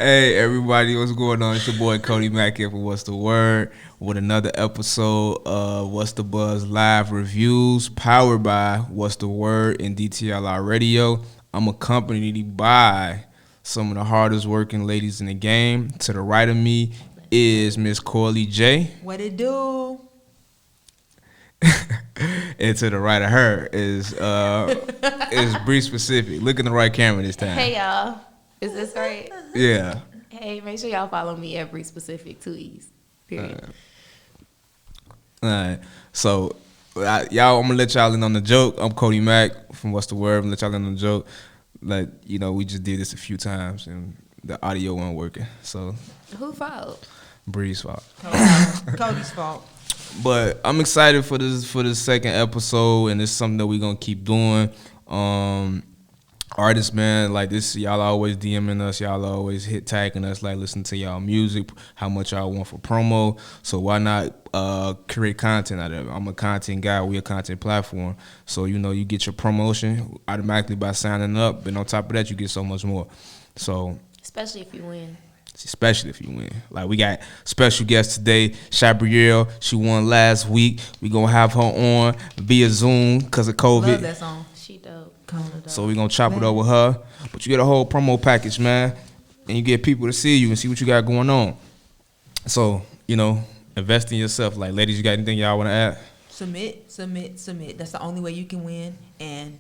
Hey everybody, what's going on? It's your boy Cody Mack here for What's the Word with another episode of What's the Buzz Live Reviews powered by What's the Word and DTLR Radio. I'm accompanied by some of the hardest working ladies in the game. To the right of me is Miss Corley J. What it do? And to the right of her is Bree Specific. Look in the right camera this time. Hey y'all, is this right? Yeah. Hey, make sure y'all follow me every specific 2 E's. Period. All right. So, y'all, I'm gonna let y'all in on the joke. I'm Cody Mack from What's the Word. I'm gonna let y'all in on the joke. Like, we just did this a few times and the audio wasn't working. So, Who fault? Bree's fault. Cody's fault. But I'm excited for this second episode, and it's something that we're gonna keep doing. Artists, man, like this, y'all always DMing us, y'all always tagging us, like listen to y'all music, how much y'all want for promo. So why not create content out of it? I'm a content guy, we a content platform. So you get your promotion automatically by signing up, and on top of that, you get so much more. So Especially if you win. Like we got special guest today, Shabrielle. She won last week. We gonna have her on via Zoom because of COVID. Love that song. She dope. So we gonna chop it up with her. But you get a whole promo package, man. And you get people to see you and see what you got going on. So, invest in yourself. Like, ladies, you got anything y'all wanna add? Submit. That's the only way you can win. And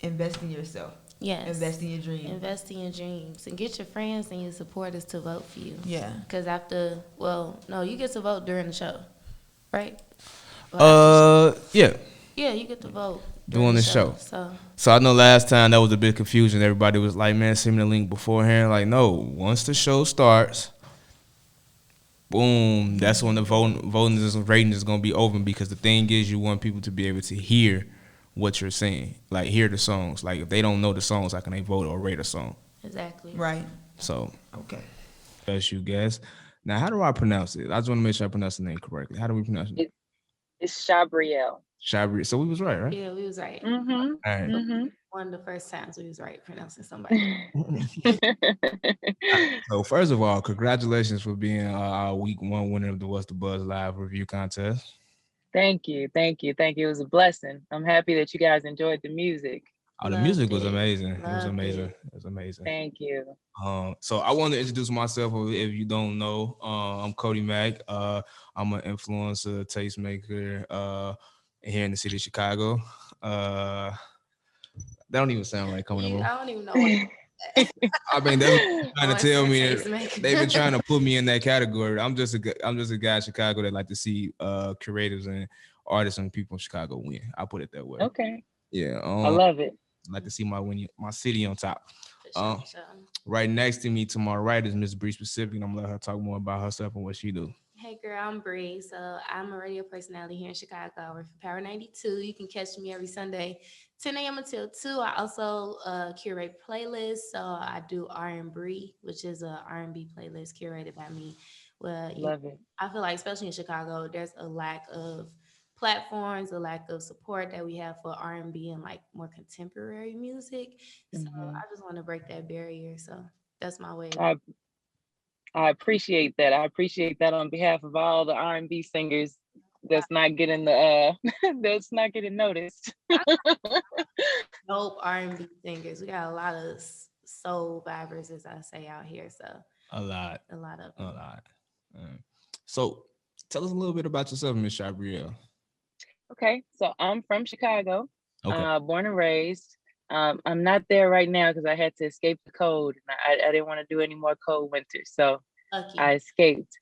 invest in yourself. Yes. Invest in your dreams. Invest in your dreams. And get your friends and your supporters to vote for you. Yeah. Because you get to vote during the show. Right? Yeah. Yeah, you get to vote. Doing the show. So I know last time that was a bit confusion. Everybody was like, man, send me the link beforehand. Like, no, once the show starts, boom, that's when the voting rating is going to be open, because the thing is, you want people to be able to hear what you're saying, like hear the songs. Like, if they don't know the songs, how can they vote or rate a song? Exactly. Right. So, okay. As you guess. Now, how do I pronounce it? I just want to make sure I pronounce the name correctly. How do we pronounce it? It's Shabrielle. Shabrielle. So we was right? Yeah, we was right. Mm-hmm. All right. Mm-hmm. One of the first times we was right pronouncing somebody. So first of all, congratulations for being our week 1 winner of the What's the Buzz Live Review Contest. Thank you. It was a blessing. I'm happy that you guys enjoyed the music. Oh, the music was amazing. It was amazing. Thank you. So I want to introduce myself. If you don't know, I'm Cody Mack. I'm an influencer, tastemaker here in the city of Chicago. That don't even sound right coming up. I don't even know what I mean, they're trying to tell me they've been trying to put me in that category. I'm just a guy in Chicago that like to see creatives and artists and people in Chicago win. I'll put it that way. Okay. Yeah. I love it. I like to see my city on top. Sure. Right next to me, to my right, is Miss Bree Specific, and I'm gonna let her talk more about herself and what she do. Hey girl, I'm Bree. So I'm a radio personality here in Chicago. I work for Power 92. You can catch me every Sunday, 10 a.m. until 2. I also curate playlists. So I do R&B, which is a R&B playlist curated by me. Well, love it. I feel like, especially in Chicago, there's a lack of platforms, a lack of support that we have for R&B and like more contemporary music. So I just want to break that barrier. So that's my way. I appreciate that. I appreciate that on behalf of all the R&B singers that's not getting that's not getting noticed. Nope, R&B singers. We got a lot of soul vibers, as I say out here. So a lot of them. So tell us a little bit about yourself, Miss Shabrielle. Okay, so I'm from Chicago, born and raised. I'm not there right now because I had to escape the cold. I didn't want to do any more cold winters, so I escaped.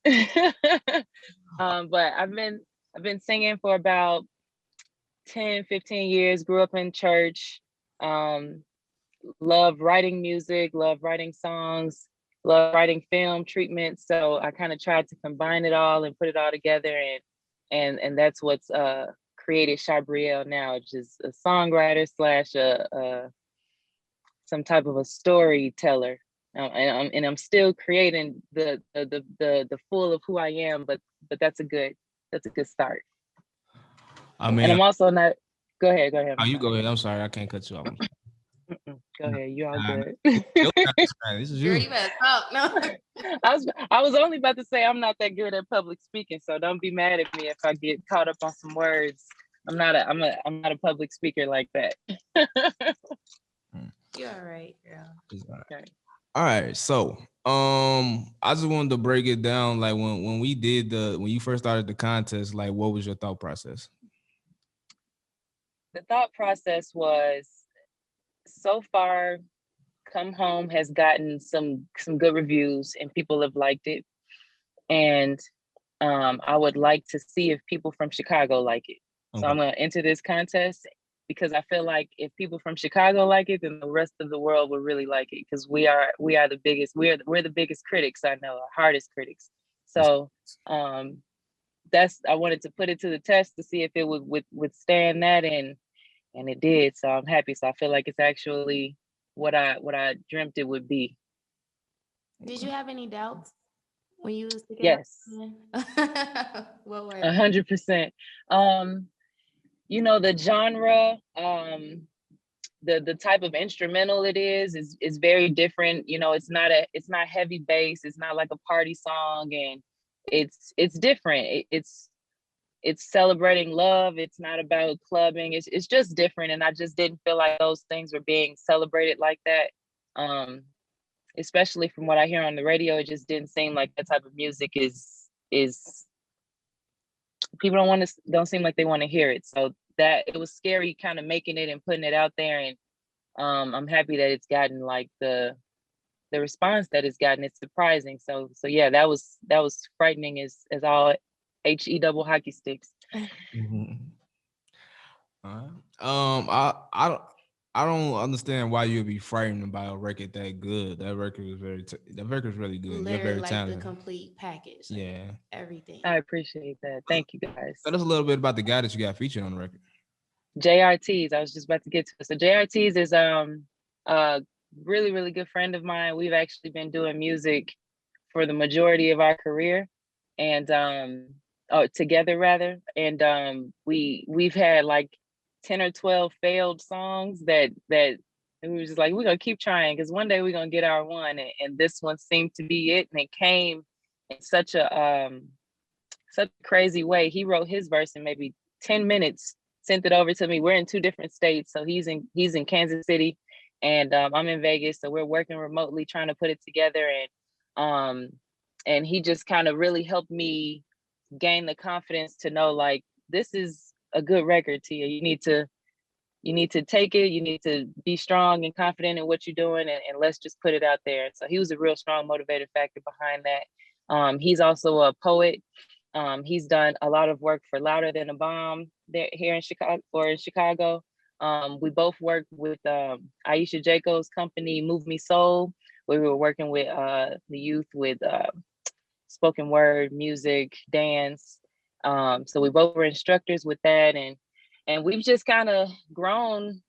But I've been singing for about 10, 15 years. Grew up in church. Love writing music. Love writing songs. Love writing film treatments. So I kind of tried to combine it all and put it all together, and that's what's created Shabrielle now, which is a songwriter slash some type of a storyteller, and I'm still creating the full of who I am, but that's a good start. I mean, and I'm also not. Go ahead. Oh, you go ahead. I'm sorry, I can't cut you off. Go ahead, you all Nah, good. your kind of Spanish. This is Girl, you. you better talk. No. I was only about to say I'm not that good at public speaking, so don't be mad at me if I get caught up on some words. I'm not a public speaker like that. You're all right, girl. It's all right. Okay. All right, so I just wanted to break it down. Like when you first started the contest, like what was your thought process? The thought process was, so far, Come Home has gotten some good reviews and people have liked it. And I would like to see if people from Chicago like it. So Okay. I'm gonna enter this contest because I feel like if people from Chicago like it, then the rest of the world will really like it, because we are the biggest, we're the biggest critics I know, our hardest critics. So I wanted to put it to the test to see if it would withstand that, and it did. So I'm happy. So I feel like it's actually what I dreamt it would be. Did you have any doubts when you was thinking Yes, what were 100%. The genre, the type of instrumental it is very different. It's not heavy bass, it's not like a party song, and it's different. It's celebrating love, it's not about clubbing, it's just different, and I just didn't feel like those things were being celebrated like that. Especially from what I hear on the radio, it just didn't seem like that type of music is people don't seem like they want to hear it. So that it was scary kind of making it and putting it out there. And I'm happy that it's gotten like the response that it's gotten. It's surprising. So yeah, that was frightening as all HE double hockey sticks. Mhm. I don't understand why you'd be frightened about a record that good. That record is that record is really good. You're literally very like the talented. complete package? Like Yeah. everything. I appreciate that. Thank you guys. Tell us a little bit about the guy that you got featured on the record. JRTs. I was just about to get to it. So JRTs is a really, really good friend of mine. We've actually been doing music for the majority of our career, and together rather. And we've had like 10 or 12 failed songs that we were just like, we're gonna keep trying, because one day we're gonna get our one. And this one seemed to be it. And it came in such a crazy way. He wrote his verse in maybe 10 minutes, sent it over to me. We're in two different states. So he's in Kansas City, and I'm in Vegas. So we're working remotely trying to put it together. And he just kind of really helped me gain the confidence to know, like, this is a good record, Tia. You need to take it. You need to be strong and confident in what you're doing, and let's just put it out there. So he was a real strong motivated factor behind that. He's also a poet. He's done a lot of work for Louder Than a Bomb here in Chicago. We both worked with Aisha Jacobs' company, Move Me Soul, where we were working with the youth with spoken word, music, dance. So we both were instructors with that, and we've just kind of grown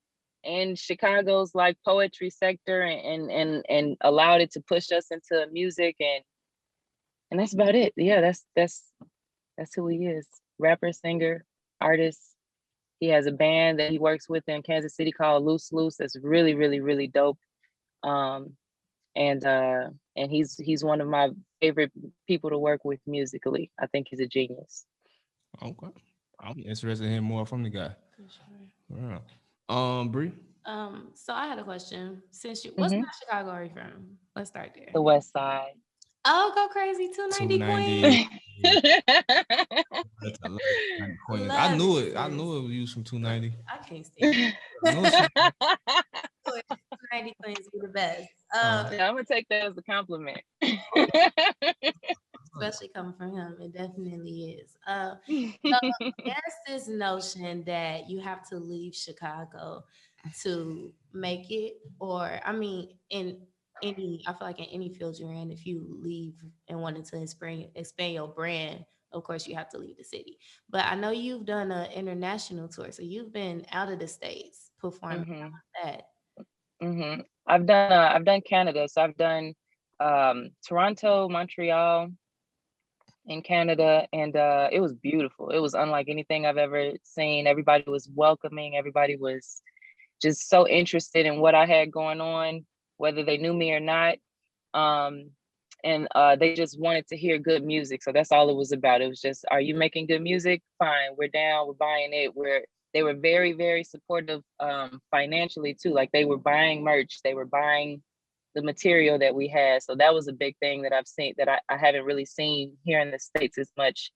in Chicago's like poetry sector, and allowed it to push us into music, and that's about it. Yeah, that's who he is. Rapper, singer, artist. He has a band that he works with in Kansas City called Loose Loose. That's really, really, really dope. Um, and he's one of my favorite people to work with musically. I think he's a genius. Okay. I'm interested in hearing more from the guy. For sure. Yeah. Bree? So I had a question. Since what Mhm. side of Chicago are you from? Let's start there. The West Side. Oh, go crazy. 290 290. Queens. That's a lot of Queens. I Love knew it, it. I sis. knew it was from 290. I can't stand it. I knew it. 290 Queens be the best. Yeah, I'm gonna take that as a compliment. Especially coming from him, it definitely is. So there's this notion that you have to leave Chicago to make it, or I mean, I feel like in any field you're in, if you leave and wanted to expand your brand, of course you have to leave the city. But I know you've done an international tour, so you've been out of the states performing. How Mhm. about that? Mhm. I've done Canada. So I've done Toronto, Montreal in Canada, and it was beautiful. It was unlike anything I've ever seen. Everybody was welcoming. Everybody was just so interested in what I had going on, whether they knew me or not. Um, and they just wanted to hear good music. So that's all it was about. It was just, are you making good music? Fine, we're down, we're buying it. They were very, very supportive financially too. Like they were buying merch, they were buying the material that we had. So that was a big thing that I've seen that I haven't really seen here in the States as much.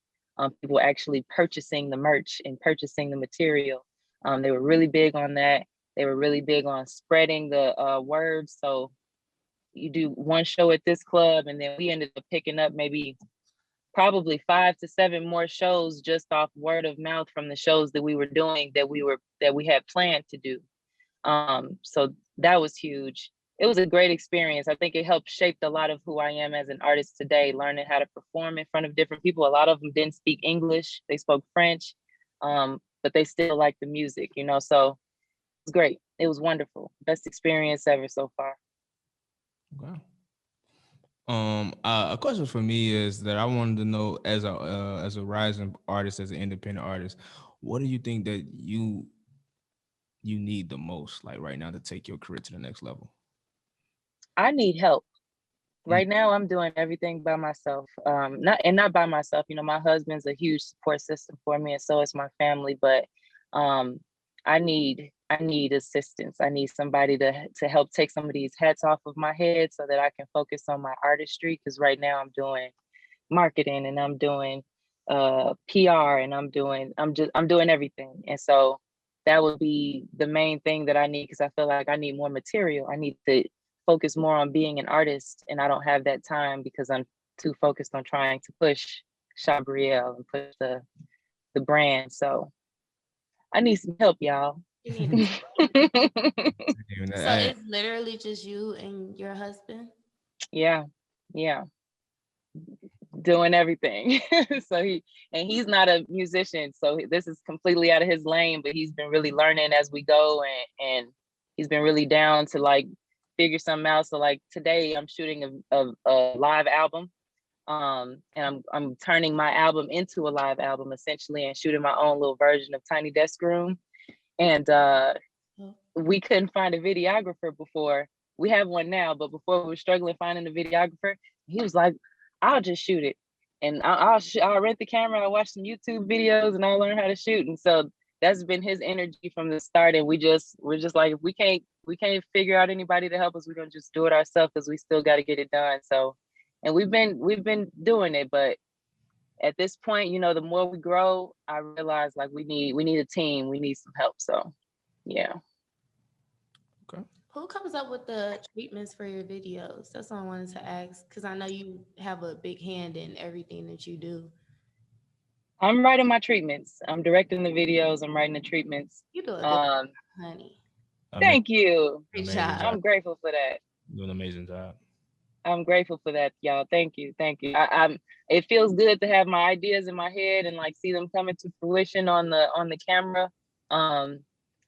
People actually purchasing the merch and purchasing the material. They were really big on that. They were really big on spreading the word. So you do one show at this club, and then we ended up picking up maybe probably 5 to 7 more shows just off word of mouth from the shows that we were doing that we had planned to do. So that was huge. It was a great experience. I think it helped shape a lot of who I am as an artist today, learning how to perform in front of different people. A lot of them didn't speak English, they spoke French, but they still liked the music, you know, so it was great. It was wonderful. Best experience ever so far. Okay. A question for me is that I wanted to know, as a rising artist, as an independent artist, what do you think that you need the most, like right now, to take your career to the next level? I need help. Right now, I'm doing everything by myself. Not by myself. You know, my husband's a huge support system for me, and so is my family. But um, I need assistance. I need somebody to help take some of these hats off of my head so that I can focus on my artistry. Because right now, I'm doing marketing and I'm doing PR and I'm doing everything. And so that would be the main thing that I need, because I feel like I need more material. I need to focus more on being an artist, and I don't have that time because I'm too focused on trying to push Chabriel and push the brand. So I need some help, y'all. You need Even So that- it's literally just you and your husband? Yeah, yeah, doing everything. So he's not a musician, so this is completely out of his lane, but he's been really learning as we go, and he's been really down to like figure something out. So like today I'm shooting a live album, and I'm turning my album into a live album essentially, and shooting my own little version of Tiny Desk Room. And we couldn't find a videographer before. We have one now, but before we were struggling finding a videographer. He was like, I'll just shoot it, and I'll rent the camera, I'll watch some YouTube videos, and I'll learn how to shoot. And so that's been his energy from the start. And we're just like, if we can't figure out anybody to help us, we're gonna just do it ourselves, because we still got to get it done. So, and we've been doing it, but at this point, you know, the more we grow, I realize like we need a team, we need some help. So yeah. Okay. Who comes up with the treatments for your videos? That's what I wanted to ask, because I know you have a big hand in everything that you do. I'm writing my treatments. I'm directing the videos. I'm writing the treatments. You do a good job, honey. Thank you. Great Amazing job. I'm grateful for that. Do an amazing job. I'm grateful for that, y'all. Thank you. Thank you. It feels good to have my ideas in my head and like see them coming to fruition on the camera.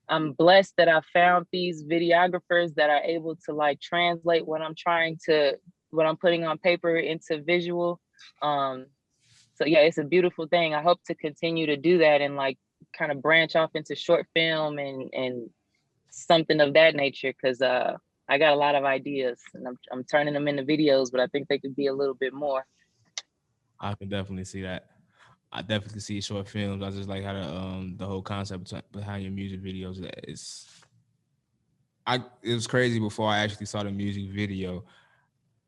I'm blessed that I found these videographers that are able to like translate what I'm putting on paper into visual. So yeah, it's a beautiful thing. I hope to continue to do that and like kind of branch off into short film and something of that nature, because I got a lot of ideas and I'm turning them into videos, but I think they could be a little bit more. I can definitely see that. I definitely see short films. I just like how the whole concept behind your music videos. It was crazy before I actually saw the music video.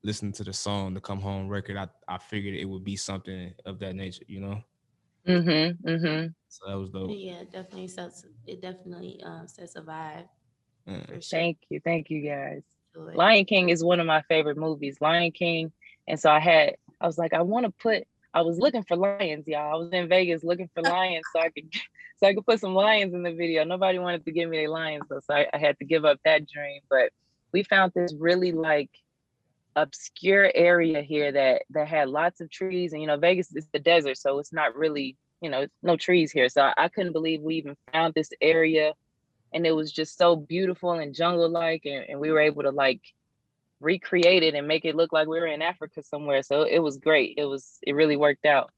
Listening to the song, the Come Home record, I figured it would be something of that nature, you know. So that was dope. Yeah, definitely sets it definitely sets a vibe for sure. Thank you guys. To it. Lion King is one of my favorite movies. Lion King, and so I was like, I was looking for lions, y'all. I was in Vegas looking for lions so I could put some lions in the video. Nobody wanted to give me their lions though, so I had to give up that dream. But we found this really like obscure area here that had lots of trees, and you know, Vegas is the desert, so it's not really, you know, no trees here. So I couldn't believe we even found this area, and it was just so beautiful and jungle-like, and we were able to like recreate it and make it look like we were in Africa somewhere. So it was great. It really worked out.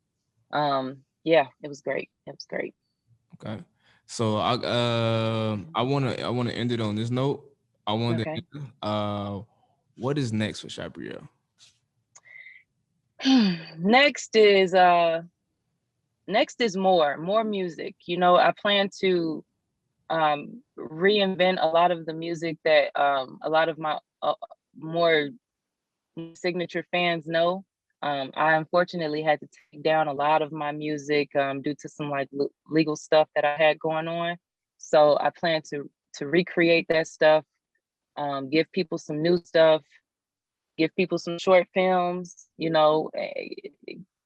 Yeah, it was great. It was great. Okay. So I wanna end it on this note. I want Okay. to what is next for Shabriel? Next is more music. You know, I plan to reinvent a lot of the music that a lot of my more signature fans know. I unfortunately had to take down a lot of my music due to some like legal stuff that I had going on. So I plan to recreate that stuff, give people some new stuff, give people some short films, you know,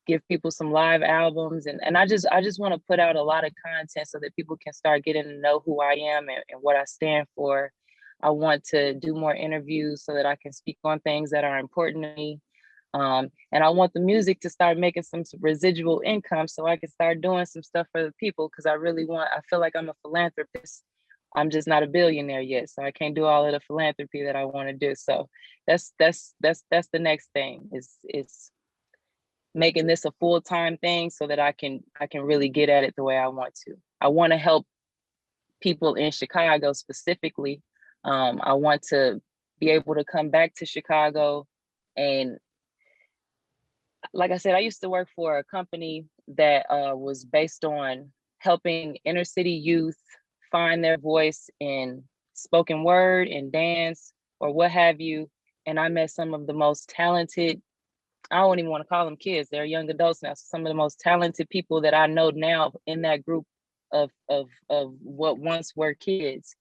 give people some live albums, and I just want to put out a lot of content so that people can start getting to know who I am and what I stand for. I want to do more interviews so that I can speak on things that are important to me. And I want the music to start making some residual income so I can start doing some stuff for the people because I feel like I'm a philanthropist. I'm just not a billionaire yet, so I can't do all of the philanthropy that I want to do. So that's the next thing is making this a full-time thing so that I can really get at it the way I want to. I want to help people in Chicago specifically. I want to be able to come back to Chicago, and like I said, I used to work for a company that was based on helping inner city youth find their voice in spoken word and dance or what have you. And I met some of the most talented, I don't even want to call them kids, they're young adults now. So some of the most talented people that I know now in that group of what once were kids.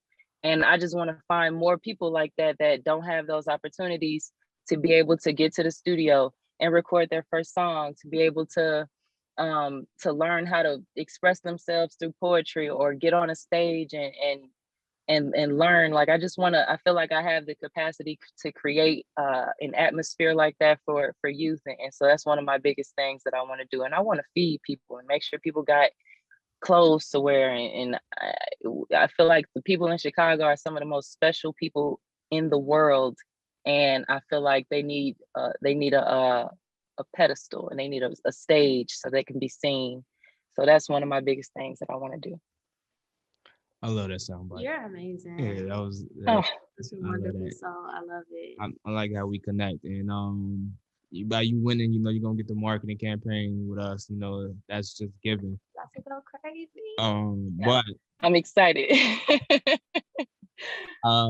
And I just want to find more people like that that don't have those opportunities to be able to get to the studio and record their first song, to be able to learn how to express themselves through poetry or get on a stage and learn. Like I feel like I have the capacity to create an atmosphere like that for youth, and so that's one of my biggest things that I want to do. And I want to feed people and make sure people got clothes to wear, and I feel like the people in Chicago are some of the most special people in the world, and I feel like they need a pedestal, and they need a stage so they can be seen. So that's one of my biggest things that I want to do. I love that soundbite. You're amazing. Yeah, that was Oh, It's a I love wonderful that. soul. I love it. I like how we connect, and by you winning, you're gonna get the marketing campaign with us. That's just given. About to go crazy. yeah, But I'm excited. uh,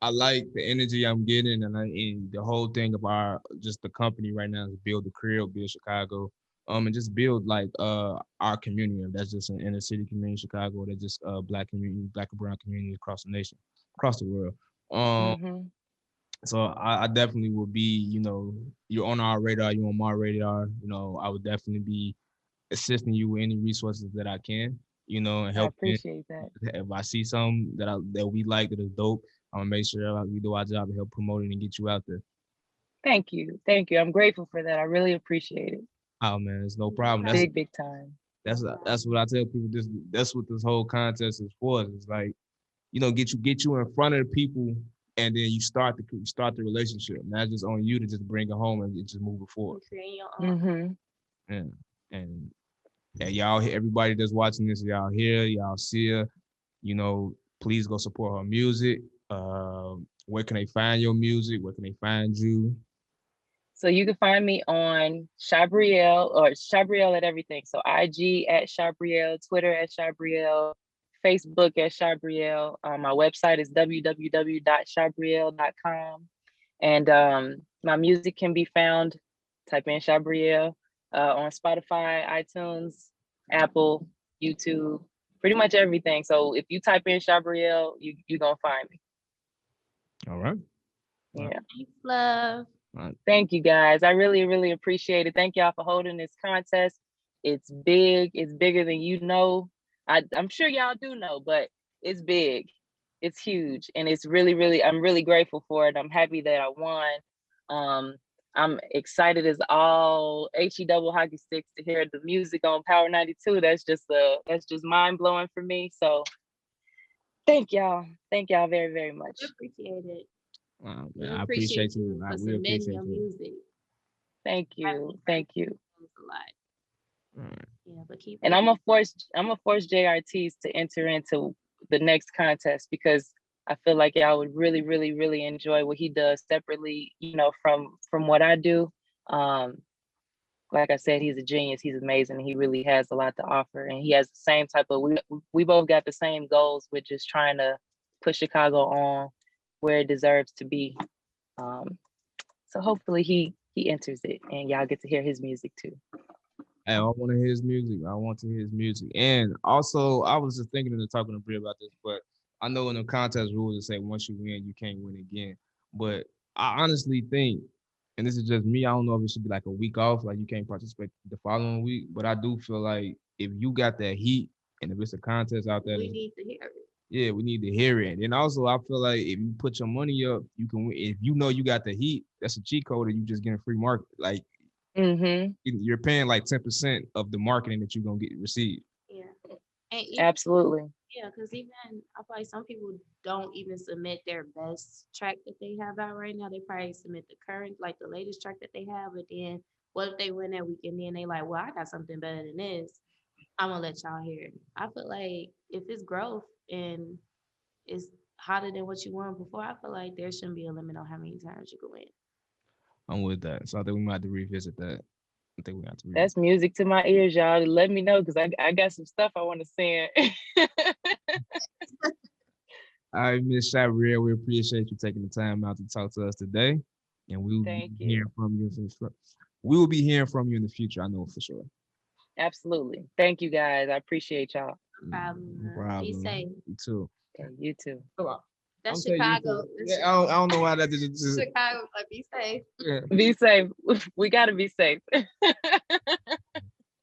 I like the energy I'm getting, and the whole thing of our just the company right now is build the crib, build Chicago, and just build like our community. That's just an inner city community in Chicago. That's just black community, black and brown community across the nation, across the world. Um, hmm so I definitely will be, you're on our radar, you're on my radar. I would definitely be assisting you with any resources that I can, and I helping. appreciate that. If I see something that we like that is dope, I'm gonna make sure we do our job and help promote it and get you out there. Thank you. Thank you. I'm grateful for that. I really appreciate it. Oh man, it's no problem. That's Big, big time. that's that's what I tell people. That's what this whole contest is for. It's like, get you in front of the people, and then you start the relationship. Not just on you to just bring it home and just move it forward. Create your own. hmm And and y'all, everybody that's watching this, y'all here, y'all see her. Please go support her music. Where can they find your music? Where can they find you? So you can find me on Shabriel or Shabriel at everything. So IG at Shabriel, Twitter at Shabriel, Facebook at Shabriel. My website is www.shabriel.com. And my music can be found, type in Shabriel on Spotify, iTunes, Apple, YouTube, pretty much everything. So if you type in Shabriel, you're going to find me. All right. Yeah. Thanks, love. All right. Thank you guys. I really, really appreciate it. Thank y'all for holding this contest. It's big. It's bigger than you know. I'm sure y'all do know, but it's big. It's huge. And it's really, really, I'm really grateful for it. I'm happy that I won. I'm excited as all HE double hockey sticks to hear the music on Power 92. That's just mind blowing for me. So thank y'all. Thank y'all very, very much. We appreciate it. Man, We I appreciate you. for We submitting appreciate your you. music. Thank you. Thank you. Means a lot. Yeah, but keep And I'm gonna force JRTs to enter into the next contest because I feel like y'all would really, really, really enjoy what he does separately, from what I do. Um, like I said, he's a genius. He's amazing. He really has a lot to offer, and he has the same type of. We both got the same goals, with just trying to put Chicago on where it deserves to be. Um, so hopefully he enters it, and y'all get to hear his music too. Hey, I want to hear his music. I want to hear his music. And also, I was just thinking and talking to Brie about this, but I know in the contest rules it say once you win, you can't win again. But I honestly think, and this is just me, I don't know if it should be like a week off, like you can't participate the following week. But I do feel like if you got that heat, and if it's a contest out there, we need to hear it. yeah, we need to hear it. And also, I feel like if you put your money up, you can win. If you know you got the heat, that's a cheat code, and you just getting free market. Like you're paying like 10% of the marketing that you're gonna get received. Yeah. And Absolutely. yeah, because even I feel like some people don't even submit their best track that they have out right now. They probably submit the current, like the latest track that they have, but then what if they win that week and then they like, well, I got something better than this. I'm gonna let y'all hear it. I feel like if it's growth and it's hotter than what you won before, I feel like there shouldn't be a limit on how many times you can win. I'm with that. So I think we might have to revisit that. I think we have to revisit. That's music to my ears, y'all. Let me know because I got some stuff I want to send. All right, Miss Shabriel, we appreciate you taking the time out to talk to us today. And we will Thank be you. hearing from you. We will be hearing from you in the future. I know for sure. Absolutely. Thank you guys. I appreciate y'all. No problem. No Be problem. safe. You too. Yeah, you too. That's I'm saying you Chicago. too. That's Yeah, I don't know why that just Chicago. Like, be safe. yeah. Be safe. We gotta be safe. But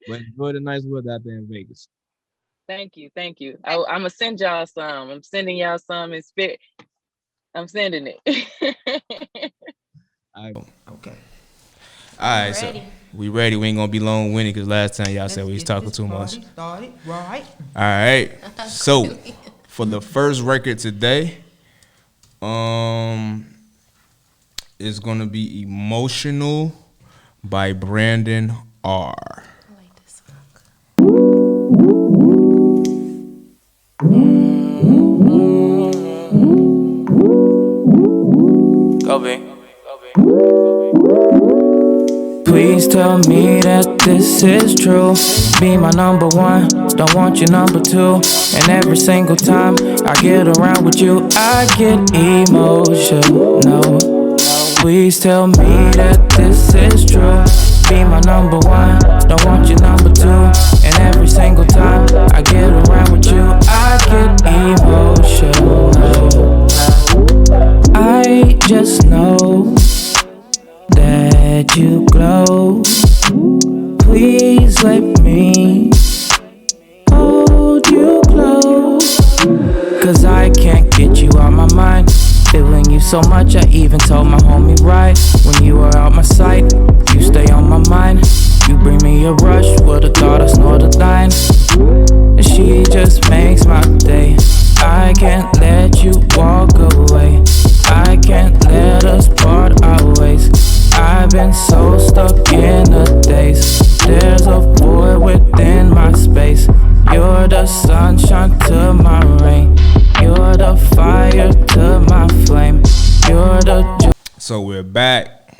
enjoy the nice weather out there in Vegas. Thank you. Thank you. I'm gonna send y'all some. I'm sending y'all some in spirit. I'm sending it. All right. Okay. All right, so we ready. We ain't gonna be long winded because last time y'all said we was talking too much. Started, right? All right. So for the first record today, it's gonna be "Emotional" by Brandon R. I like this song. Please tell me that this is true. Be my number one, don't want your number two. And every single time I get around with you, I get emotional. Please tell me that this is true. Be my number one, don't want your number two. And every single time I get around with you, I get emotional. I just know that you glow. Please let me hold you close. Cause I can't get you out my mind. Feeling you so much, I even told my homie right. When you are out my sight, you stay on my mind. You bring me a rush, would've thought I snorted dying. And she just makes my day. I can't let you walk away. I can't let us part our ways. I've been so stuck in the days. There's a void within my space. You're the sunshine to my rain. You're the fire to my flame. You're the So we're back,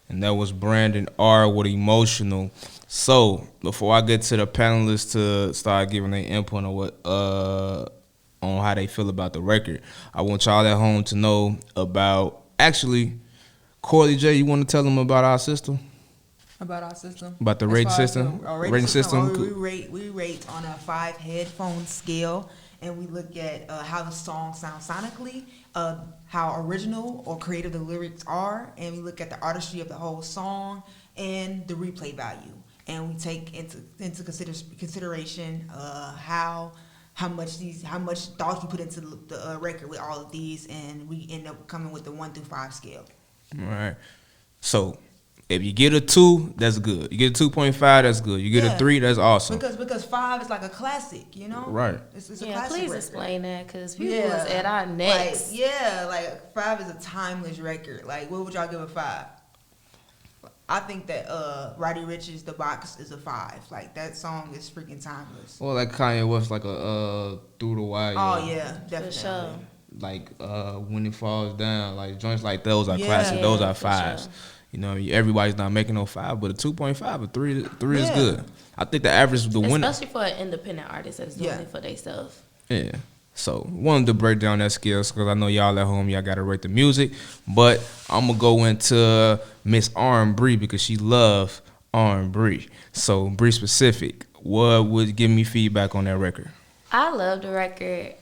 and that was Brandon R. with "Emotional." So before I get to the panelists to start giving their input on what on how they feel about the record, I want y'all at home to know about Corley J. You want to tell them about our system? About our system? About the As rating far as system? our Rating system? We rate on a 5 headphone scale, and we look at how the song sounds sonically, how original or creative the lyrics are, and we look at the artistry of the whole song and the replay value. And we take into consideration how much thought we put into the record with all of these, and we end up coming with the 1 through 5 scale. All right. So if you get a 2, that's good. You get a 2.5, that's good. You get a 3, that's awesome. Because 5 is like a classic, you know? Right. It's a Yeah, classic please record. explain that because people is at our necks. Like 5 is a timeless record. Like, what would y'all give a 5? I think that Roddy Ricch's "The Box" is a 5. Like that song is freaking timeless. Well, like Kanye West, like a Through the Wire. Oh yeah, For definitely. sure. Like When It Falls Down, like joints like those are Yeah. classic. Those Yeah, are for 5s. sure. You know, everybody's not making no 5, but a 2.5, a 3 is Yeah. good. I think the average of the winner. Especially for an independent artist that's doing Yeah. it for themselves. Yeah. So wanted to break down that skills because I know y'all at home, y'all gotta rate the music. But I'm gonna go into Miss R&B because she love R&B. So Bree specific, what would give me feedback on that record? I love the record.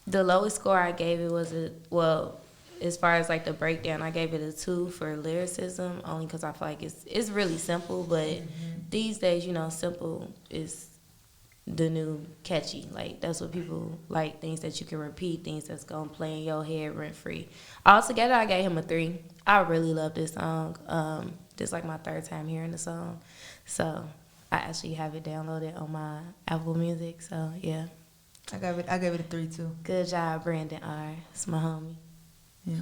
The lowest score I gave it was as far as like the breakdown, I gave it a 2 for lyricism, only because I feel like it's really simple. But these days, you know, simple is the new catchy. Like that's what people like, things that you can repeat, things that's gonna play in your head rent free. Altogether, I gave him a 3. I really love this song. This is like my 3rd time hearing the song, so I actually have it downloaded on my Apple Music. So yeah, I gave it a 3 too. good job, Brandon R. It's my homie. Yeah.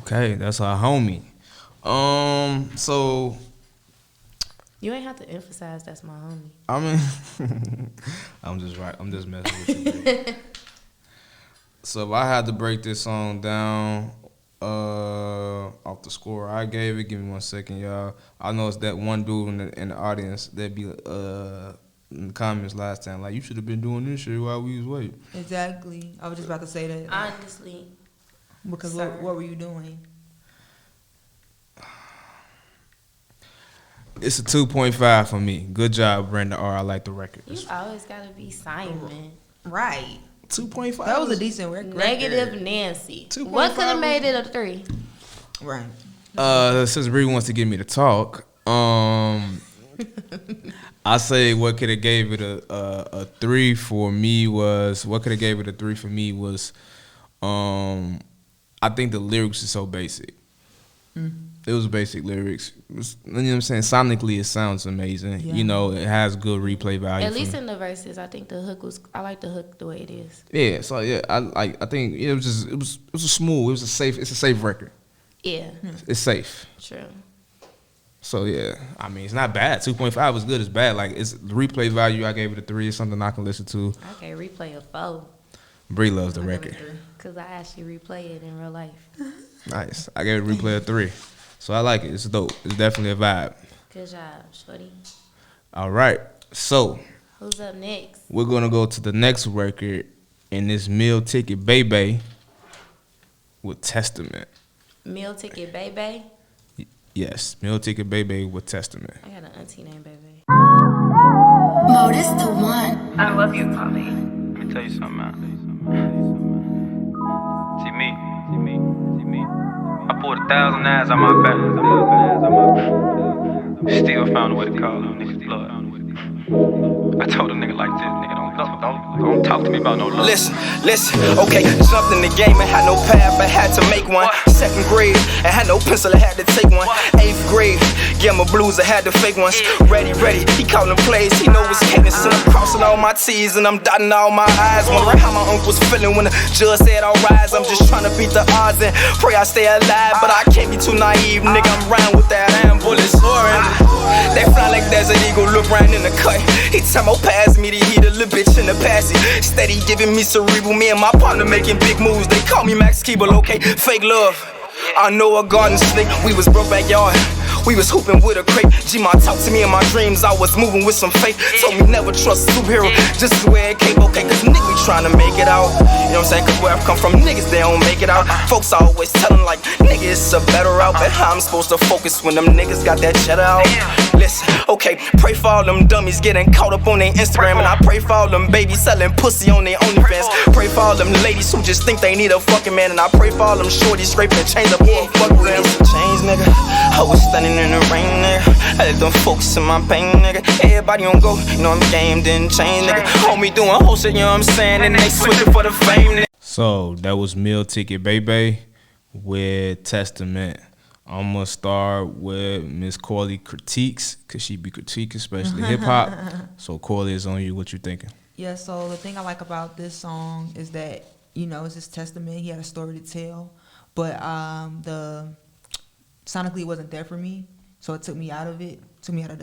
Okay, that's our homie. So You ain't have to emphasize that's my homie. I mean, I'm just messing with you. So if I had to break this song down off the score I gave it, give me 1 second, y'all. I know it's that one dude in the audience that be in the comments last time like, you should have been doing this shit while we was waiting. Exactly. I was just about to say that. Honestly, Because Sorry. what were you doing? It's a 2.5 for me. Good job, Brenda R. I like the record. you always gotta be Simon. Right. 2.5. That was a decent record. Negative Nancy. 2.5 What could have made it a 3? Right. Since Bree wants to get me to talk, I say what could have gave it a 3 for me was I think the lyrics are so basic. It was basic lyrics. You know what I'm saying? Sonically, it sounds amazing. Yeah. You know, it has good replay value. At for least me. in the verses, I think the hook was. I like the hook the way it is. Yeah. So yeah, I think it was a smooth. It's a safe record. Yeah, It's safe. true. So yeah, I mean it's not bad. 2.5 is good. It's bad. Like it's the replay value. I gave it a 3. It's something I can listen to. I can't replay a 4 Bree loves the record. because I actually replay it in real life. Nice. I gave it a replay a 3. So I like it. It's dope. It's definitely a vibe. Good job, shorty. All right. So Who's up next? we're gonna go to the next record, and it's Meal Ticket Baby with Testament. Meal Ticket Baby. Yes, Meal Ticket Baby with Testament. I got an auntie named Baby. Mo, this the one. I love you, Polly. Let me tell you something, man. See me. I poured 1,000 eyes on my back. Still found a way to call them niggas blood. I told a nigga like this, nigga, don't talk to me about no love. Listen, okay, jumped in the game and had no path, but had to make one. 2nd grade, and had no pencil, I had to take one. 8th grade, get my blues, I had to fake ones. Ready, he callin' plays, he know it's cadence. And I'm crossing all my T's and I'm dotting all my I's. Wondering how my uncle's feeling when the judge said all rise. I'm just trying to beat the odds and pray I stay alive, but I can't be too naive, nigga, I'm round with that iron bullet soaring. They fly like there's an eagle, look round in the cut. He time pass me the heat, a little bitch in the passy. Steady giving me cerebral, me and my partner making big moves. They call me Max Keeble, okay, fake love. I know a garden snake, we was broke backyard. We was hooping with a crate. G-Ma talked to me in my dreams, I was moving with some faith. Told me never trust a superhero, just to wear a cape, okay, cause niggas be trying to make it out. You know what I'm saying, cause where I've come from, niggas, they don't make it out. Folks always tellin' like, nigga, it's a better route. But how I'm supposed to focus when them niggas got that cheddar out? Listen, okay, pray for all them dummies getting caught up on their Instagram. And I pray for all them babies selling pussy on their OnlyFans. Pray for all them ladies who just think they need a fucking man. And I pray for all them shorties scraping chains up for a fucking man. Change, nigga, I was standing in the rain, nigga. I let them focus in my pain, nigga. Everybody on go, you know I'm game didn't change, nigga. Homie doing whole shit, you know what I'm saying? And they switching for the fame, nigga. So that was Meal Ticket Baby with Testament. I'm gonna start with Miss Corley critiques, cause she be critiquing, especially hip hop. So Corley, is on you. What you thinking? Yeah, so the thing I like about this song is that, you know, it's his testament. He had a story to tell, but the sonically it wasn't there for me. so it took me out of the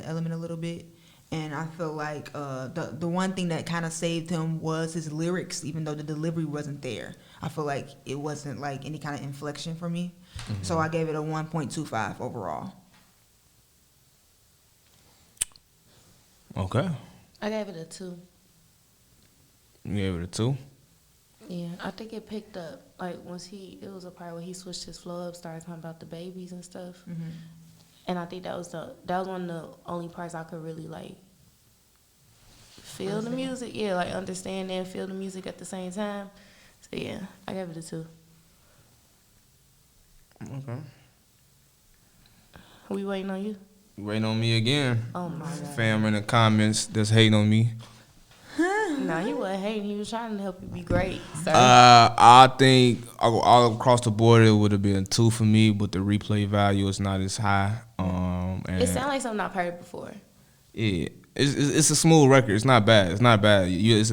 element a little bit. And I feel like the one thing that kind of saved him was his lyrics, even though the delivery wasn't there. I feel like it wasn't like any kind of inflection for me. So I gave it a 1.25 overall. Okay. I gave it a 2. You gave it a 2? Yeah, I think it picked up like once it was a part where he switched his flow up, started talking about the babies and stuff. And I think that was one of the only parts I could really like feel the music. Yeah, like understand and feel the music at the same time. So yeah, I gave it a 2. Okay. We waiting on you? Waiting on me again. Oh my God. Fam in the comments that's hating on me. No, he wasn't hating. He was trying to help you be great, sir. I think all across the board it would have been a 2 for me, but the replay value is not as high. And It sounded like something I've heard before. Yeah, it's a smooth record. It's not bad. It's not bad. You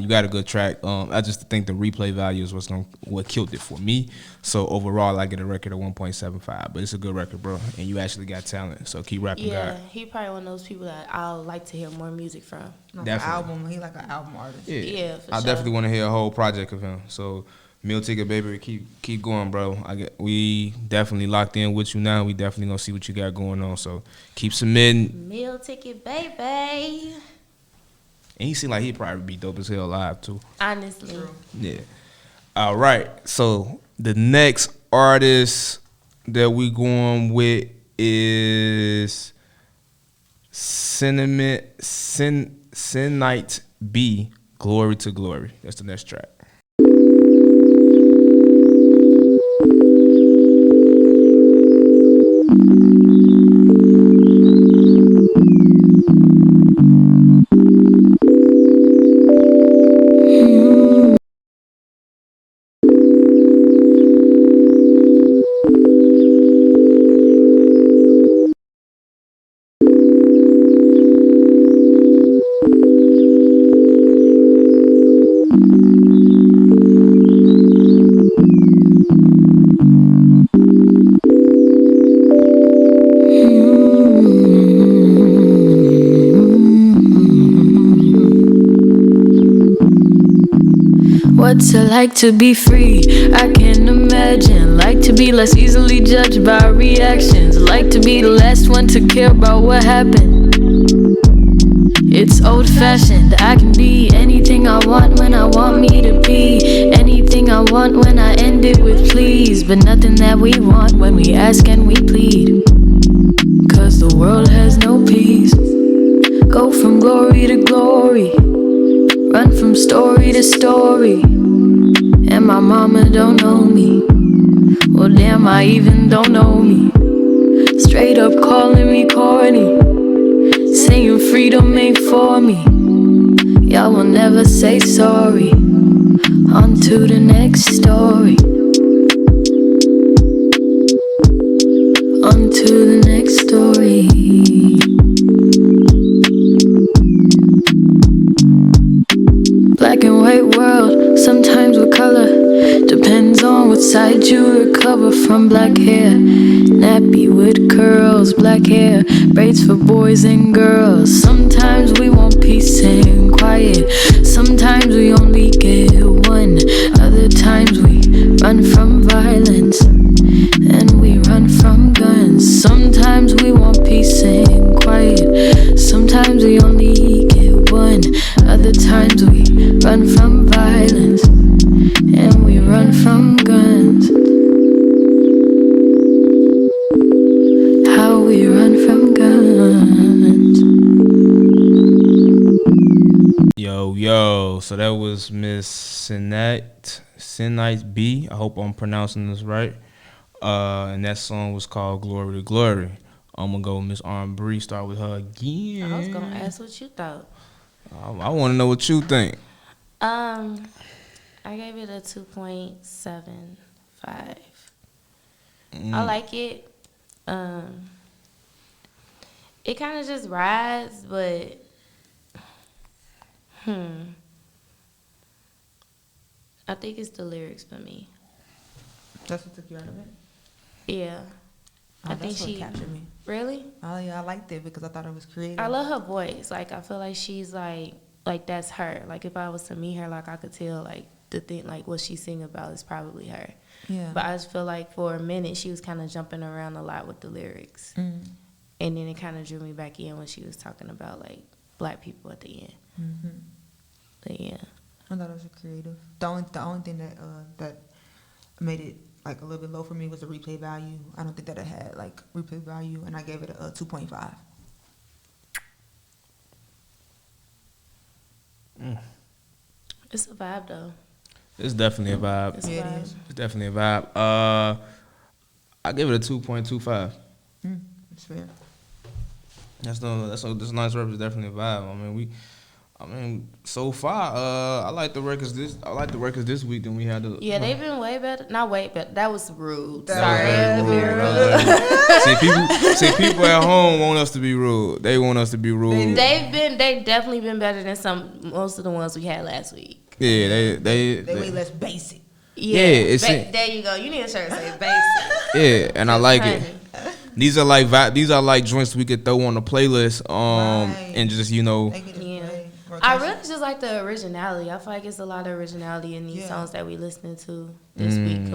got a good track. I just think the replay value is what killed it for me. So overall, I get a record of 1.75. But it's a good record, bro. And you actually got talent. So keep rapping, Yeah, God. he probably one of those people that I'll like to hear more music from. Like Definitely. album, he like an album artist. Yeah, for I sure. definitely want to hear a whole project of him. So Meal Ticket Baby, keep going, bro. We definitely locked in with you now. We definitely gonna see what you got going on. So keep submitting. Meal Ticket Baby. And he seemed like he'd probably be dope as hell live too. Honestly. Yeah. All right. So the next artist that we going with is Sinite B. Glory to Glory. That's the next track. What's it like to be free? I can't imagine. Like to be less easily judged by reactions. Like to be the last one to care about what happened. It's old fashioned. I can be anything I want when I want me to be. Anything I want when I end it with please. But nothing that we want when we ask and we plead. Cause the world has no peace. Go from glory to glory. Run from story to story. And my mama don't know me. Well damn, I even don't know me. Straight up calling me corny. Saying freedom ain't for me. Y'all will never say sorry. On to the next story. On to the next story. Black and white world, sometimes with color. Depends on what side you recover from. Black hair, nappy with curls. Black hair, braids for boys and girls. Sometimes we want peace and quiet. Sometimes we only get one. Other times we run from violence. And we run from guns. Sometimes we want peace and quiet. Sometimes we only get one. Other times we run from violence. And we run from guns. How we run from guns. Yo. So that was Miss Sinite B. I hope I'm pronouncing this right. And that song was called Glory to Glory. I'm gonna go with Miss Bree. Start with her again. I was gonna ask what you thought. I want to know what you think. I gave it a 2.75. I like it. It kind of just rides, but I think it's the lyrics for me. That's what took you out of it? Yeah. Oh, I think that's what she captured me. really. Oh yeah, I liked it because I thought it was creative. I love her voice. Like I feel like she's like that's her. Like if I was to meet her, like I could tell like the thing like what she sing about is probably her. Yeah. But I just feel like for a minute she was kind of jumping around a lot with the lyrics, and then it kind of drew me back in when she was talking about like black people at the end. But yeah, I thought it was creative. The only thing that made it like a little bit low for me was the replay value. I don't think that it had like replay value, and I gave it a 2.5. it's a vibe though. It's definitely a vibe. It's a Yeah, vibe. it is. It's definitely a vibe. I give it a 2.25. It's fair. That's a nice record. It's definitely a vibe. I mean, so far, I like the records this week than we had. Yeah, they've been way better. Not way better. That was rude. That Sorry. was very rude. See, people at home want us to be rude. They want us to be rude. They've definitely been better than most of the ones we had last week. Yeah, They way less basic. Yeah, there you go. You need a shirt that says basic. yeah, and I like it. Honey. These are like joints we could throw on the playlist, and just They can just Yeah. play I rotation. really just like the originality. I feel like it's a lot of originality in these Yeah. songs that we listening to this week,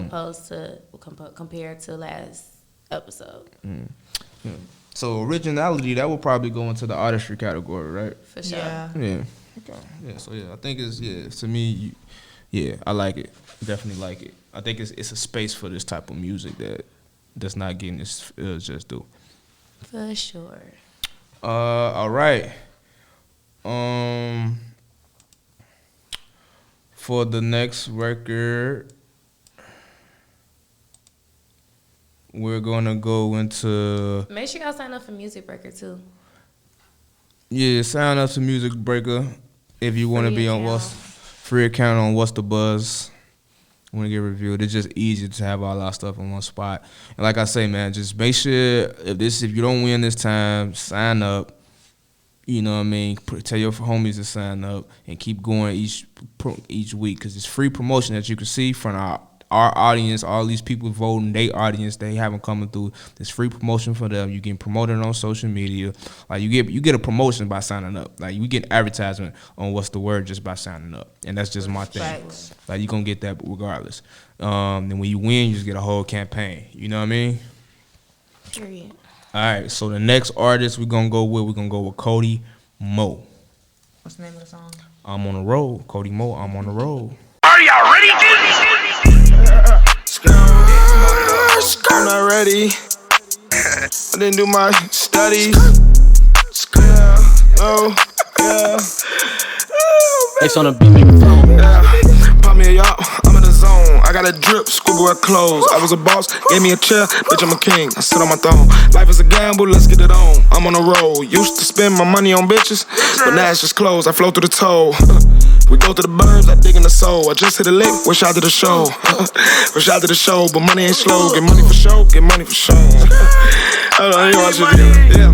compared to last episode. So originality, that would probably go into the artistry category, right? For sure. Yeah. Yeah. Okay. Yeah. So I think to me, I like it. Definitely like it. I think it's a space for this type of music that's not getting its just due. For sure. All right. For the next record, we're gonna go into Make sure y'all sign up for Music Breaker too. sign up to Music Breaker if you want to Free be on account. free account on What's the Buzz. Want to get reviewed? It's just easy to have all our stuff in one spot. And like I say, man, just make sure if you don't win this time, sign up. You know what I mean? Tell your homies to sign up and keep going each week because it's free promotion that you can see from our audience. All these people voting, their audience, they haven't coming through. There's free promotion for them. You getting promoted on social media. Like you get a promotion by signing up. Like you get advertisement on What's the Word just by signing up, and that's just my thing. Facts. Like you gonna get that regardless. And when you win, you just get a whole campaign. You know what I mean? Period. All right, so the next artist we're gonna go with Cody Mo. What's the name of the song? I'm on the road. Cody Mo, I'm on the road. Are y'all ready, I'm not ready. I didn't do my studies. No, yeah. It's on a beat, make it flow. Pop me a yacht, I'm in the zone. I got a drip, schoolboy clothes. I was a boss, gave me a chair, bitch, I'm a king. I sit on my throne. Life is a gamble, let's get it on. I'm on the road. Used to spend my money on bitches, but now it's just clothes. I flow through the toll. We go to the burbs, I dig in the soul. I just hit a lick, wish I did a show. Wish I did a show, but money ain't slow. Get money for show, get money for show. I don't know what you do. Yeah,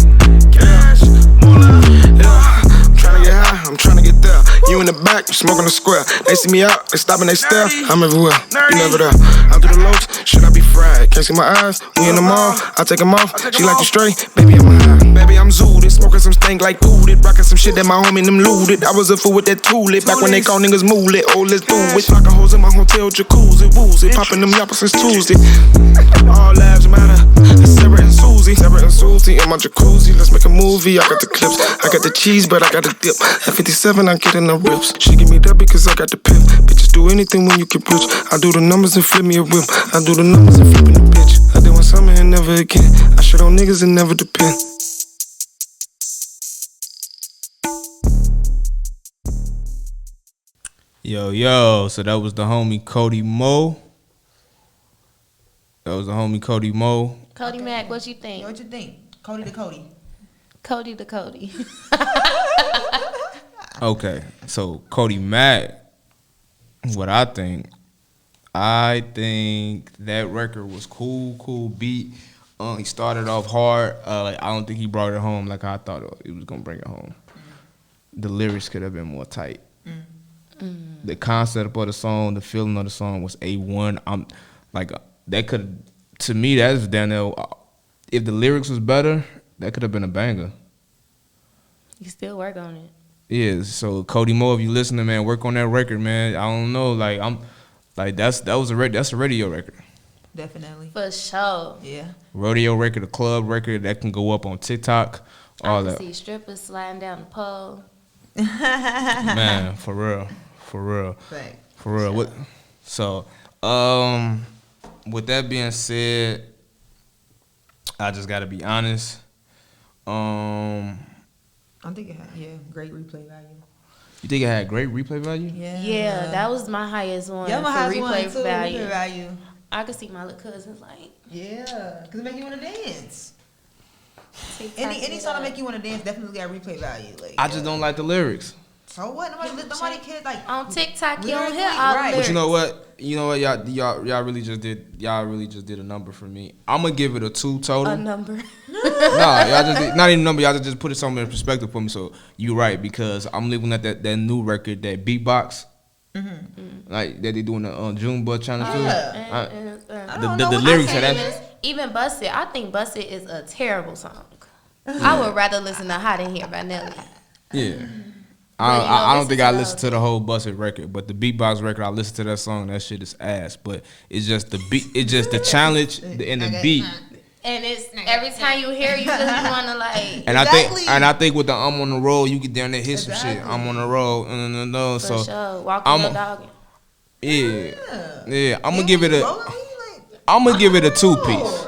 cash, moolah. Yeah, I'm tryna get high, I'm tryna get there. You in the back, smoking the square. They see me out, they stop and they stare. I'm everywhere, you never there. I'm through the loads, should I be fried? Can't see my eyes, we in the mall. I take them off, she like you straight. Baby, I'm high, baby, I'm zooted. Smoking some stank like booted. Rocking some shit that my homie them looted. I was a fool with that tulip, back when they call niggas moolet. Oh, let's do it. Rockin' hoes in my hotel jacuzzi, woozy. Popping them yappers since Tuesday. All lives matter, it's Sarah and Susie. Sarah and Susie in my jacuzzi, let's make a movie. I got the clips, I got the cheese, but I got the dip. At 57, I'm getting the rips. She give me that because I got the pimp. Bitches do anything when you get rich. I do the numbers and flip me a whip. I do the numbers and flipping the bitch. I did one summer and never again. I shit on niggas and never depend. Yo, so that was the homie Cody Mo. Cody Mack, what you think? What you think? Cody to Cody. Cody to Cody. Okay, so Cody Mack, what I think that record was cool beat. He started off hard. Like I don't think he brought it home like I thought it was gonna bring it home. The lyrics could have been more tight. The concept of the song, the feeling of the song was A1. I'm like that could, to me, that's down there if the lyrics was better, that could have been a banger. You still work on it. Yeah, so Cody Mo, if you listening, man, work on that record, man. I don't know, like that's a radio record. Definitely. For sure. Yeah. Radio record, a club record that can go up on TikTok, all I that. can see strippers sliding down the pole. Man, for real. Thanks. For real. What? So, with that being said, I just gotta be honest. I think it had great replay value. You think it had great replay value? Yeah, that was my highest one. Yeah, my for highest replay one too. value. Replay value. I could see my little cousins like. Yeah, because it make you want to dance. TikTok Any song that make you want to dance definitely got replay value. Like, I just don't like the lyrics. So what? Nobody cares. Like on TikTok, you don't lyrically, hear all the right. lyrics. But you know what? Y'all really just did a number for me. I'm gonna give it a 2 total. A number. Nah, y'all just not even a number. Y'all just put it something in perspective for me. So you right, because I'm looking at that new record, that beatbox, like that they doing the Junebug channel too. The lyrics of that. Even Bust It, I think Bust It is a terrible song. I would rather listen to Hot in Here by Nelly. Yeah. I don't think I listened to the whole Busted record, but the beatbox record, I listened to that song. That shit is ass. But it's just the beat. It's just the challenge and the beat. And it's every time you hear, you just want to like. And I think with the I'm on the road, you get down there hit some shit. I'm on the road, no. For So sure, walking your dog. Yeah. I'm gonna give it a 2-piece.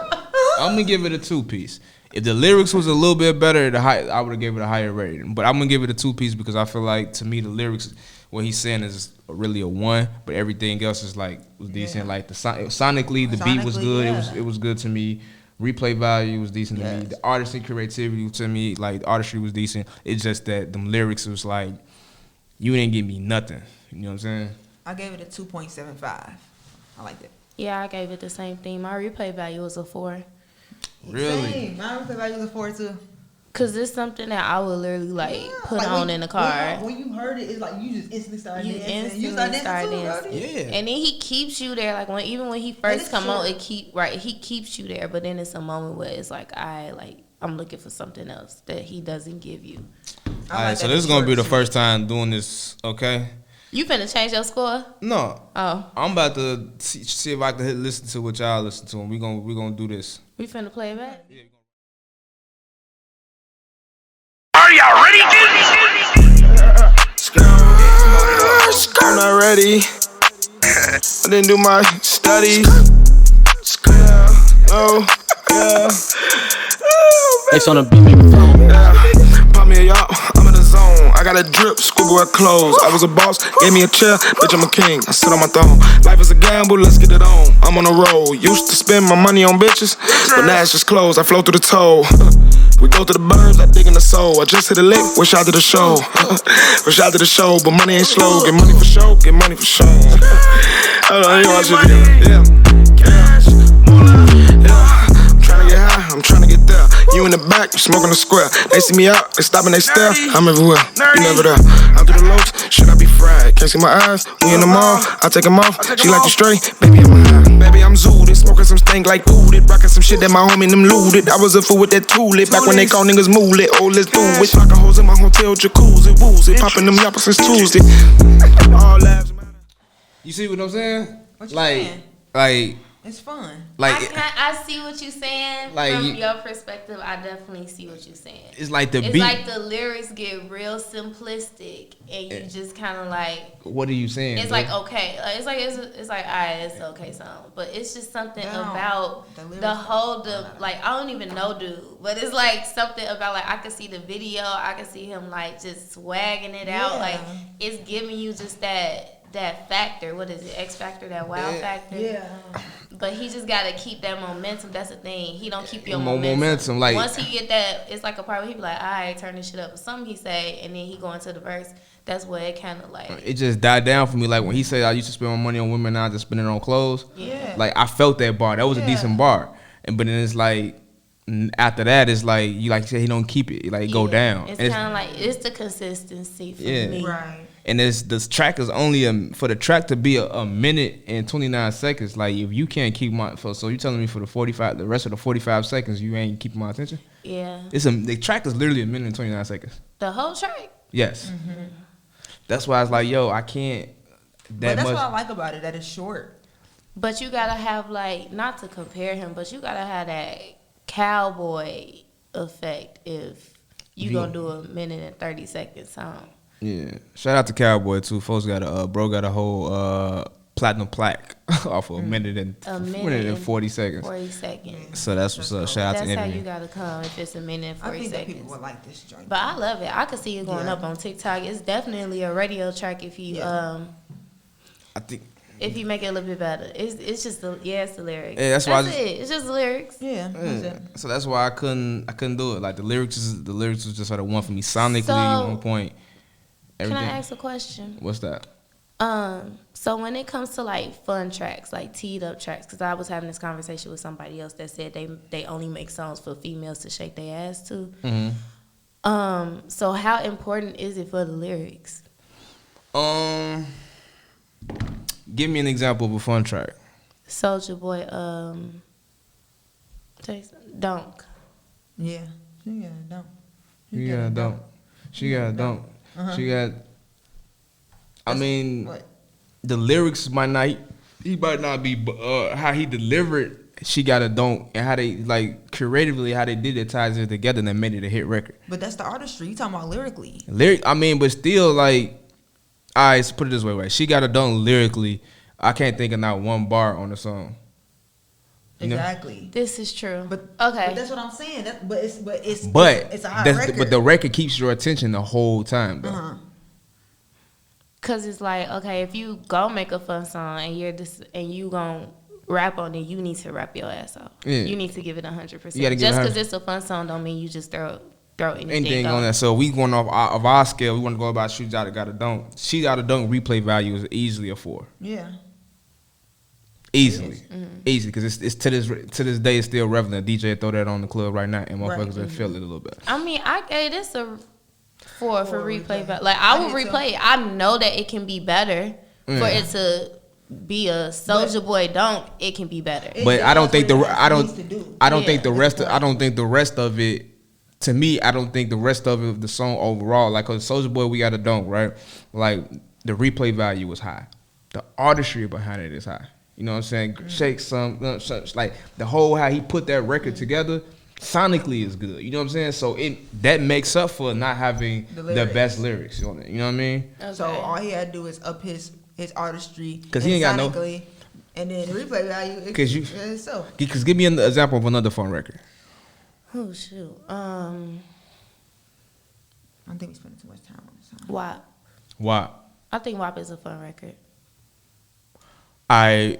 I'm gonna give it a 2-piece. If the lyrics was a little bit better, I would have gave it a higher rating. But I'm gonna give it a 2-piece because I feel like, to me, the lyrics, what he's saying is really a 1, but everything else is was decent. Like sonically, the beat was good. Yeah. It was good to me. Replay value was decent to me. The artistry, like the artistry was decent. It's just that them lyrics was like, you didn't give me nothing. You know what I'm saying? I gave it a 2.75. I liked it. Yeah, I gave it the same thing. My replay value was a 4. Really? Same. My replay value was a 4 too. Cause it's something that I would literally put on in the car. When you heard it, it's like you just instantly started dancing. You start start dancing. Yeah. And then he keeps you there. Like even when he first come on, he keeps you there. But then it's a moment where it's like I'm looking for something else that he doesn't give you. All right, so this is gonna be the first time doing this. Okay. You finna change your score? No. Oh. I'm about to see if I can listen to what y'all listen to, and we gonna do this. We finna play it back? Yeah. Are y'all ready? I'm not ready. I didn't do my studies. Oh, yeah. It's on a beat, nigga. Pop me a yacht, I'm in the zone. I got a drip, scuba wear clothes. I was a boss, gave me a chair, bitch, I'm a king. I sit on my throne. Life is a gamble, let's get it on. I'm on the road. Used to spend my money on bitches, but now it's just clothes. I flow through the toll. We go to the burbs, I dig in the soul. I just hit a lick, wish I did a show. Wish I did a show, but money ain't slow. Get money for show, get money for show. I don't know what you do. Yeah. Cash, I'm trying to get high, I'm trying to get there. You in the back, you smoking the square. They see me out, they stop and they stare. I'm everywhere, you never there. I'm through the loafs, should I be fried? Can't see my eyes, we in the mall, I take them off. She like you straight, baby I'm high. Baby I'm zooted, smoking some stink like booted. Rocking some shit that my homie them looted. I was a fool with that tulip, back when they call niggas moolet. Oh, let's do it. Fucking hoes in my hotel jacuzzi, woozy. Popping them yappers since Tuesday. All lives matter. You see what I'm saying? What you saying? Like It's fun. I see what you're saying. Like from your perspective, I definitely see what you're saying. It's like the it's beat. like the lyrics get real simplistic, and you just kind of like. What are you saying? It's bro? like okay, it's like alright, it's okay song, but it's just something about the whole like I don't even know dude, but it's like something about like I could see the video, I could see him like just swagging it out, like it's giving you just that factor. What is it? X factor, that wow factor. Yeah. But he just gotta keep that momentum. That's the thing. He don't keep your momentum. Like once he get that, it's like a part where he be like, all right, turn this shit up. Or something he say, and then he go into the verse. That's where it kind of like. It just died down for me. Like when he said, I used to spend my money on women, now I just spend it on clothes. Yeah. Like I felt that bar. That was a decent bar. But then it's like, after that, it's like you said, he don't keep it. Like go down. It's kind of like it's the consistency for me. Right. And this track is only for the track to be a minute and 29 seconds. Like if you can't keep so you telling me for the rest of the 45 seconds you ain't keeping my attention? Yeah. The track is literally a minute and 29 seconds. The whole track. Yes. Mm-hmm. That's why I was like, yo, I can't. But that's what I like about it, that it's short. But you gotta have not to compare him, but you gotta have that cowboy effect if you gonna do a minute and 30 second song. Yeah. Shout out to Cowboy too. Folks got a whole platinum plaque off of a minute and 40 seconds. 40 seconds. So that's what's up. Shout out to That's how everyone. you gotta come if it's a minute and 40 I think seconds. that people would like this joint. But I love it. I could see it going up on TikTok. It's definitely a radio track if you I think if you make it a little bit better. It's just it's the lyrics. Yeah, that's why it's just the lyrics. Yeah. So that's why I couldn't do it. Like the lyrics was just the one for me sonically So, on point. Everything. Can I ask a question? What's that? So when it comes to like fun tracks, like teed up tracks, because I was having this conversation with somebody else that said they only make songs for females to shake their ass to. Mm-hmm. So how important is it for the lyrics? Give me an example of a fun track. Soulja Boy, Dunk. Yeah. She got a dunk. She got a dunk. She got a dunk. She got. I mean, what? The lyrics might not. He might not be. How he delivered. She got a dunk, and how they creatively how they did it ties it together and they made it a hit record. But that's the artistry. You talking about lyrically? But still alright, so put it this way, right? She got a dunk lyrically. I can't think of not one bar on the song. Exactly. Know? This is true. But okay. But that's what I'm saying. It's a hot record. record. But the record keeps your attention the whole time, though. Cause it's like, okay, if you go make a fun song and you gon' rap on it, you need to rap your ass off. Yeah. You need to give it 100%. Just because it's a fun song don't mean you just throw anything on that. So we going off of our scale. We want to go about She Got a Dunk. She Got a Dunk replay value is easily a 4. Yeah. Easily, easy, because it's to this day it's still relevant. DJ throw that on the club right now, and motherfuckers will feel it a little bit. I mean, I gave this a 4 for replay value. Like I would replay it. I know that it can be better for it to be a Soulja Boy dunk. It can be better, but I don't think the rest of it. To me, I don't think the rest of it, the song overall, like cause Soulja Boy, we got a dunk, right? Like the replay value was high, the artistry behind it is high. You know what I'm saying? Shake some, like the whole how he put that record together, sonically is good. You know what I'm saying? So that makes up for not having the best lyrics on it. You know what I mean? Okay. So all he had to do is up his artistry, because he ain't got no, and then replay value. Because give me an example of another fun record. Oh shoot. I think we spending too much time on this song. WAP. I think WAP is a fun record. I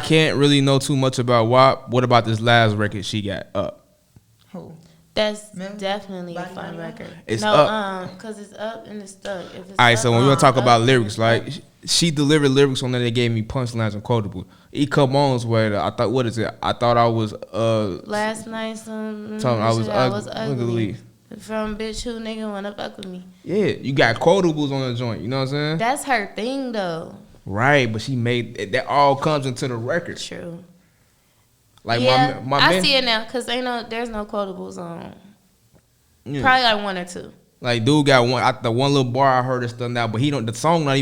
can't really know too much about WAP. What about this last record she got up? Who? That's definitely a fun record. It's up. Cause it's up and it's stuck. If it's alright, so when we want to talk about lyrics, like she delivered lyrics on that, they gave me punchlines and quotable. Come on's where I thought, what is it? I thought I was last night I was ugly. From bitch who nigga wanna fuck with me. Yeah, you got quotables on the joint. You know what I'm saying? That's her thing though. Right, but she made that all comes into the record. True. Like my I see it now because there's no quotables on. Yeah. Probably like 1 or 2. Like dude got the one little bar I heard is done out, but the song not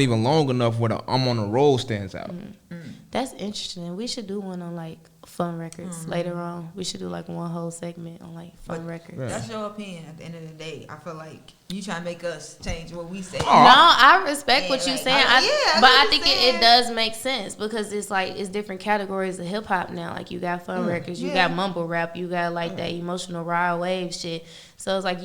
even long enough where the I'm on the roll stands out. Mm-hmm. That's interesting. We should do one on like fun records later on. We should do like one whole segment on like fun records. Right. That's your opinion. At the end of the day, I feel like you trying to make us change what we say. No, I respect what you're saying. But I think it does make sense because it's like it's different categories of hip hop now. Like you got fun records, you got mumble rap, you got like that emotional ride wave shit. So it's like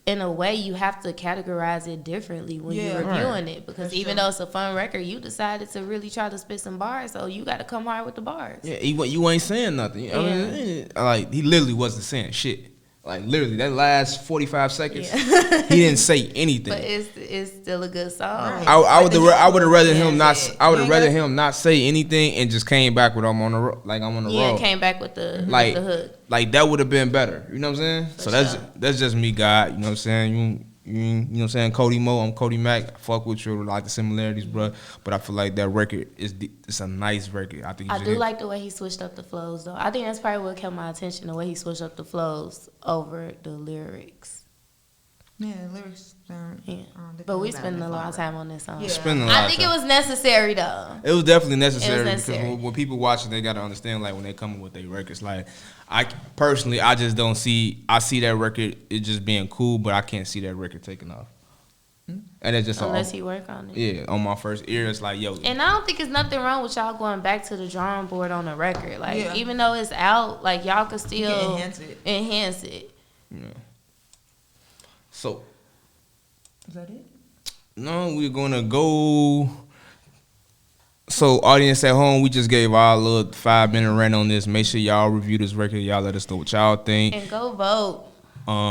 in a way, you have to categorize it differently when you're reviewing it because even though it's a fun record, you decided to really try to spit some bars, so you got to come hard with the bars. Yeah, you ain't saying nothing. I mean, like he literally wasn't saying shit. Like literally, that last 45 seconds, he didn't say anything. But it's still a good song. Right. I would have rather him not. said, I would have you rather ain't him not say anything and just came back with I'm on the road. Yeah, came back with the hook. Like that would have been better. You know what I'm saying? So that's just me, God. You know what I'm saying? You know what I'm saying? Cody Mo, I'm Cody Mack. I fuck with you, like the similarities, bro. But I feel like that record it's a nice record. I think I do like the way he switched up the flows, though. I think that's probably what kept my attention, the way he switched up the flows over the lyrics. Yeah, lyrics. But we spending a lot of time on this song. Yeah. I think it was necessary, though. It was definitely necessary, necessary. because when people watching, they gotta understand, like when they come with their records. Like I personally, I just don't see. I see that record it just being cool, but I can't see that record taking off. And it's just Unless he work on it. Yeah, on my first ear, it's like yo. And I don't think it's nothing wrong with y'all going back to the drawing board on the record. Like Yeah. even though it's out, like y'all could still enhance it. Yeah. So. Is that it? No, we're gonna go. So, audience at home, we just gave our little 5-minute rant on this. Make sure y'all review this record. Y'all let us know what y'all think. And go vote.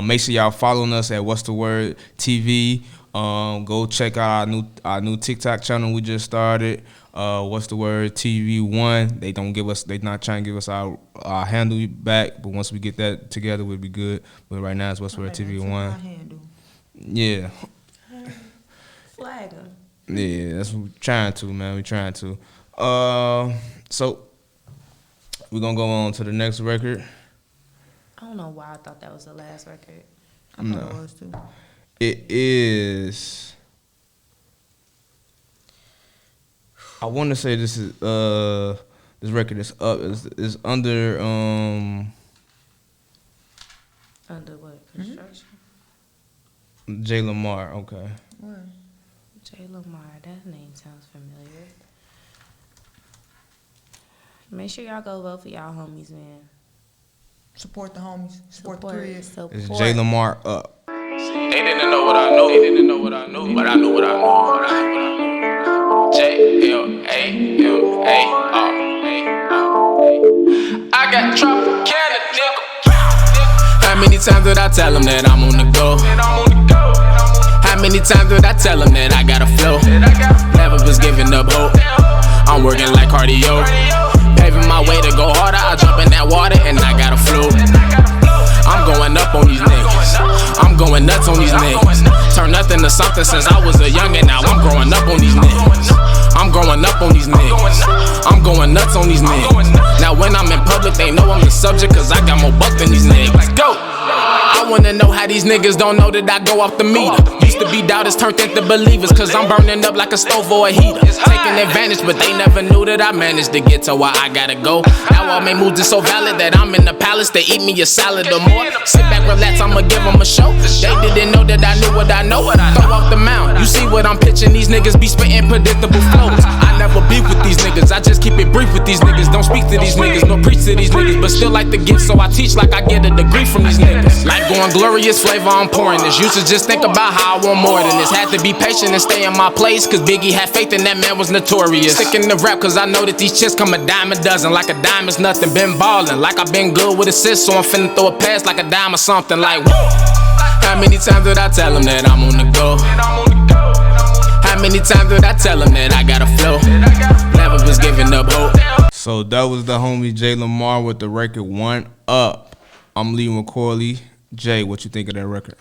Make sure y'all following us at What's the Word TV. Go check out our new TikTok channel we just started. What's the Word TV 1. They not trying to give us our handle back, but once we get that together, we'll be good. But right now it's What's the Word TV 1. Yeah. Flag him. Yeah, that's what we're trying to, man. We're trying to. So we're gonna go on to the next record. I don't know why I thought that was the last record. I thought it was too. It is. I want to say this is this record is up is under Under what? Construction? J. Lamar. Okay. Where? J. Lamar. That name sounds familiar. Make sure y'all go vote for y'all homies, man. Support the homies. Support the kids. It's J. Lamar up. They didn't know what I knew. They didn't know what I knew. But I knew what I knew. J-L-A-M-A-R. I got Tropicana, nigga. How many times did I tell them that I'm on the go? How many times did I tell them that I got a flow? Never was giving up hope. I'm working like cardio. Paving my way to go harder. I jump in that water and I got a flow. I'm going up on these niggas. I'm going nuts on these niggas. Turn nothing to something since I was a youngin'. Now I'm growing up on these niggas. I'm growing up on these niggas. I'm going nuts on these niggas. Now when I'm in public, they know I'm the subject, cause I got more buck than these niggas. Go! I wanna know how these niggas don't know that I go off the meter. Used to be doubters turned into believers, cause I'm burning up like a stove or a heater. Taking advantage, but they never knew that I managed to get to where I gotta go. Now all my moves are so valid that I'm in the palace. They eat me a salad or more. Sit back, relax, I'ma give them a show. They didn't know that I knew what I know. Throw off the mound. You see what I'm pitching, these niggas be spitting predictable flows. I never beef with these niggas, I just keep it brief with these niggas. Don't speak to these niggas, nor preach to these niggas, but still like the gift, so I teach like I get a degree from these niggas. Like going glorious flavor, I'm pouring this. Used to just think about how I want more than this. Had to be patient and stay in my place, cause Biggie had faith and that man was notorious. Sticking to rap cause I know that these chicks come a dime a dozen. Like a dime is nothing, been ballin'. Like I've been good with assists, so I'm finna throw a pass like a dime or something. Like woo! How many times did I tell them that I'm on the go? How many times did I tell them that I got a flow? Never was giving up hope. So that was the homie J. Lamar with the record One Up. I'm Lee McCoy. Jay, what you think of that record?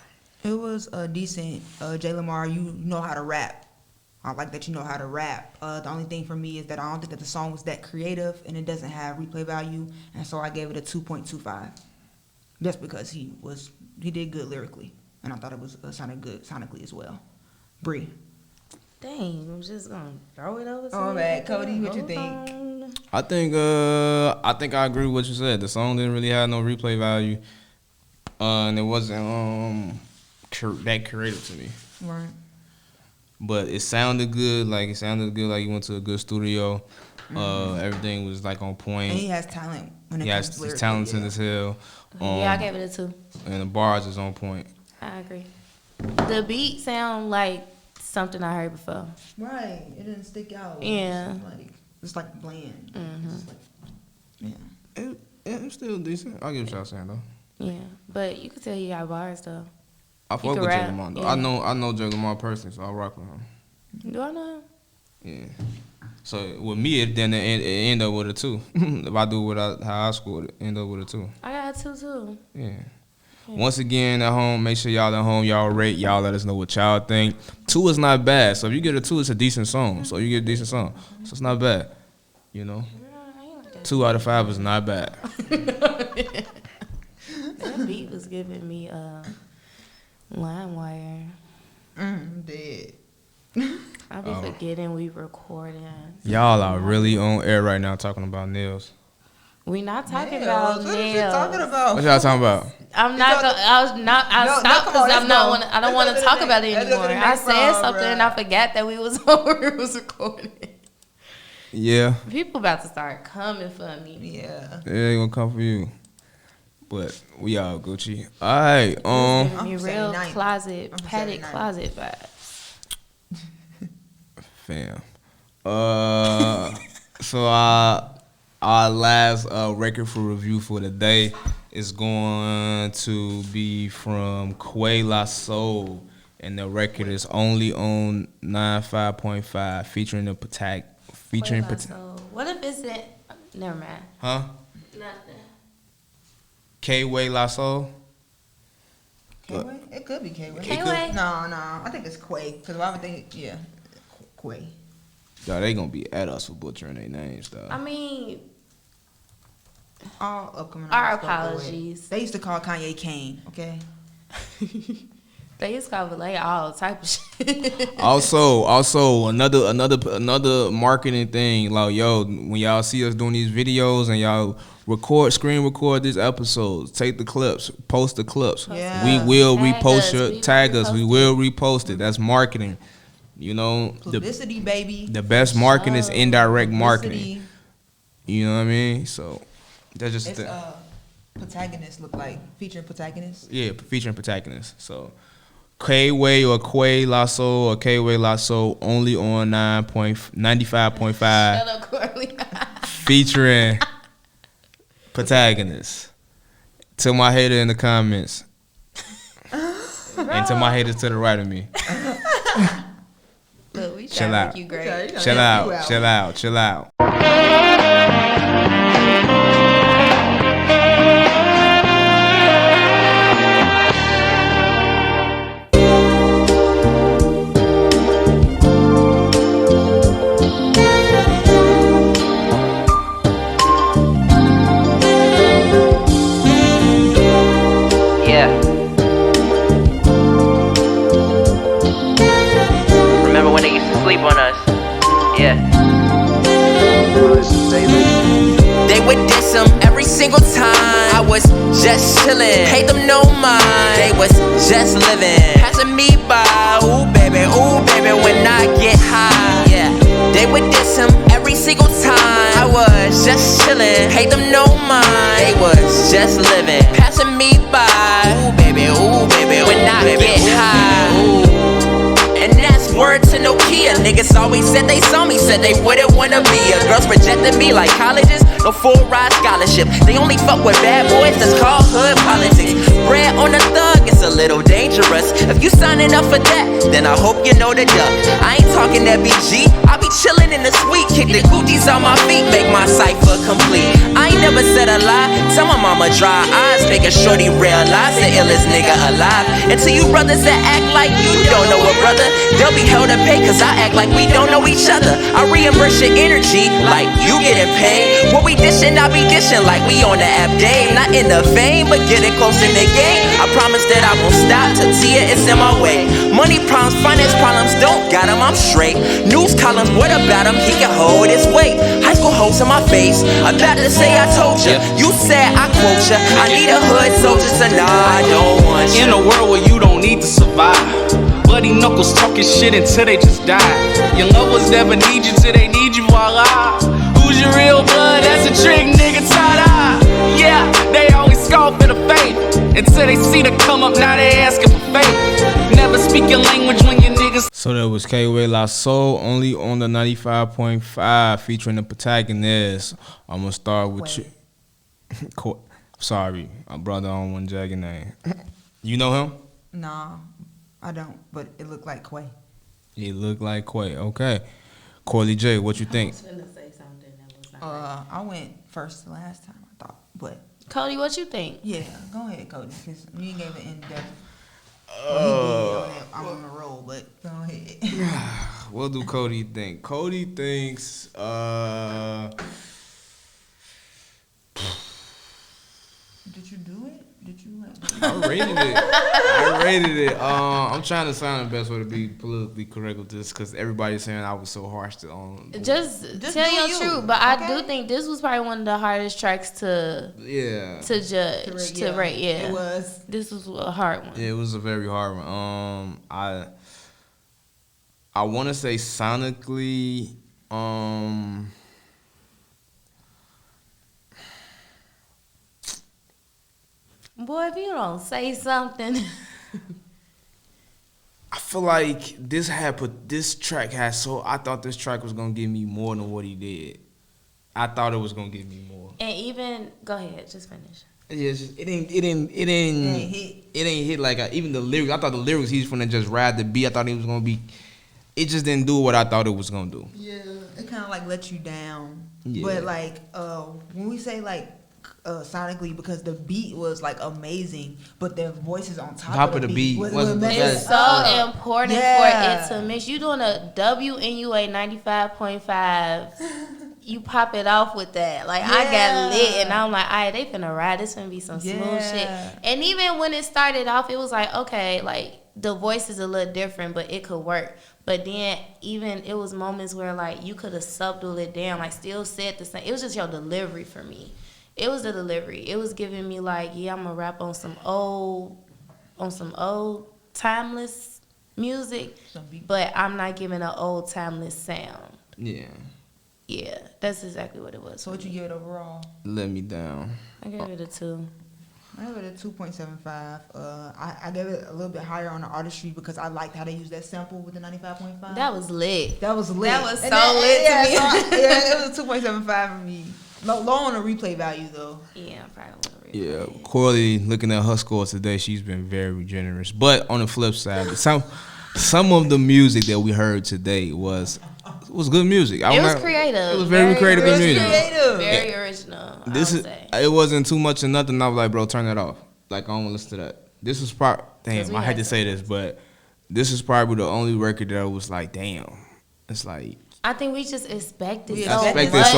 It was decent. J. Lamar, you know how to rap. I like that you know how to rap. The only thing for me is that I don't think that the song was that creative and it doesn't have replay value, and so I gave it a 2.25. Just because he did good lyrically, and I thought it was sounded good sonically as well. Bree. Dang, I'm just gonna throw it over to Oh, you. man, Cody, what you think? I think I agree with what you said. The song didn't really have no replay value, and it wasn't that creative to me. Right. But it sounded good. Like you went to a good studio. Everything was like on point. And he has talent when it comes to he's talented as hell. Yeah, I gave it a 2. And the bars is on point. I agree. The beat sound like something I heard before. Right. It didn't stick out. Yeah. It's like bland. Mm-hmm. It's like, yeah. It's still decent. I'll give it a shot, saying though. Yeah, but you can tell he got bars though. I He fuck can with Jay rap, Lamont though. yeah. I know Jay Lamont personally, so I rock with him. Do I know? Yeah. So with me, it end up with a 2. If I do how I scored it, end up with a 2. I got 2 too. Yeah. Once again, at home, make sure y'all at home, y'all rate, y'all let us know what y'all think. 2 is not bad. So if you get a 2, it's a decent song. So you get a decent song. So it's not bad. You know? 2 out of 5 is not bad. That beat was giving me LimeWire. Dead. I be forgetting we recording. Y'all are really on air right now talking about nails. We not talking about What nails. you talking about? What y'all talking about? I'm not gonna. I stopped because I'm not. I don't want to talk about it anymore. I said something and I forgot that we was recording. Yeah. People about to start coming for me. Yeah. They gonna come for you. But we all Gucci. All right. Giving me real closet, padded closet vibes. Fam. So our last record for review for the day is going to be from Quay La Soul, and the record is only on 95.5, featuring the What if it's in? Never mind. Huh? Nothing. K-Way La Soul? K-Way? It could be K-Way. K-Way? No. I think it's Quay. Because I would think, yeah, Quay. Yo, they gonna be at us for butchering their names, though. I mean, all upcoming. Our apologies. They used to call Kanye Kane, okay? They used to call Valet all type of shit. Also, another marketing thing. Like, yo, when y'all see us doing these videos and y'all screen record these episodes, take the clips, post the clips. Yeah. We will repost Tag tag us. We will repost it. That's marketing. You know, Publicity, baby. The best marketing is indirect marketing. Publicity. You know what I mean? So that's just It's protagonist look like featuring protagonist. Yeah, featuring protagonist. So K-Way or Quay La Soul or K-Way La Soul only on 95.5. Shut up, Corley. Featuring protagonist. To my hater in the comments. And to my haters to the right of me. Look, we chill try to out. make you great. Chill out. Remember when they used to sleep on us? Yeah. They would diss him every single time. I was just chillin', hate them no mind. They was just living, passing me by. Ooh baby, when I get high. Yeah, they would diss him every single time. I was just chillin', hate them no mind. They was just living, passing me by. Ooh baby, when I get high. Ooh. And that's word to Nokia. Niggas always said they saw me, said they wouldn't wanna be a. Girls rejected me like colleges, no full ride scholarship. They only fuck with bad boys, that's called hood politics. Bread on a thug, it's a little dangerous. If you signing up for that, then I hope you know the duck. I ain't talking that BG, I be chillin' in the suite. Kick the Gucci's on my feet, make my cipher complete. I ain't never said a lie, tell my mama dry eyes, make a shorty realize the illest nigga alive. And to you brothers that act like you don't know a brother, they'll be held to pay cause I act like we don't know each other. I reimburse your energy like you getting paid. What we dishing, I be dishing like we on the app Dave. Not in the vein, but getting close in the game. I promise that I won't stop till Tia is in my way. Money problems, finance problems, don't got him, I'm straight. News columns, what about him? He can hold his weight. High school hoes in my face, about to say I told ya. You said I quote ya. I need a hood soldier, so nah, I don't want you. In a world where you don't need to survive, bloody knuckles talking shit until they just die. Your lovers never need you till they need you, voila. Who's your real blood? That's a trick, nigga, tie-dye. Yeah, they always scoff at the faith until they see the come up, now they asking for faith. Never speak your language when your niggas. So that was K-Way La Soul, only on the 95.5, featuring the protagonist. I'm gonna start with you. Sorry, my brother on one jag your name. You know him? Nah, I don't. But it looked like Quay. He look like Quay. Okay. Corley J, what you think? I went first the last time, I thought. But Cody, what you think? yeah, go ahead, Cody, because you gave an in-depth. Well, he did. I'm on the roll, but go ahead. What do Cody think? Cody thinks Did you do it? Did you I rated it. I'm trying to find the best way to be politically correct with this because everybody's saying I was so harsh on. Just tell your truth, but I do think this was probably one of the hardest tracks to judge to rate. Yeah, it was. This was a hard one. Yeah, it was a very hard one. I want to say sonically, Boy, if you don't say something. I feel like this track had I thought this track was gonna give me more than what he did. I thought it was gonna give me more. And even go ahead, just finish. Yeah, it ain't hit like even the lyrics. I thought the lyrics he's gonna just ride the beat. I thought he was gonna be. It just didn't do what I thought it was gonna do. Yeah, it kind of like let you down. Yeah. But like when we say like sonically, because the beat was like amazing, but their voices on top of the beat wasn't it's so important for it to mix. You doing a WNUA 95.5. You pop it off with that. Like, I got lit, and I'm like, all right, they finna ride. This finna be some smooth shit. And even when it started off, it was like, okay, like, the voice is a little different, but it could work. But then, even, it was moments where, like, you could have subdued it down, like, still said the same. It was just your delivery for me. It was the delivery. It was giving me, like, yeah, I'm gonna rap on some old, timeless music, but I'm not giving an old, timeless sound. Yeah. Yeah, that's exactly what it was. So what you give it overall? Let me down. I gave it a 2. I gave it a 2.75. I gave it a little bit higher on the artistry because I liked how they used that sample with the 95.5. That was lit. That was lit. That was lit to me. It was a 2.75 for me. Low on the replay value though. Yeah, probably want to replay. Yeah, Corley, looking at her score today, she's been very generous. But on the flip side, some of the music that we heard today was good music. It was creative. It was very creative music. Very original. It wasn't too much or nothing. I was like, bro, turn that off. Like, I don't want to listen to that. This was damn, I had to say this, but this is probably the only record that I was like, damn. It's like, I think we just expected so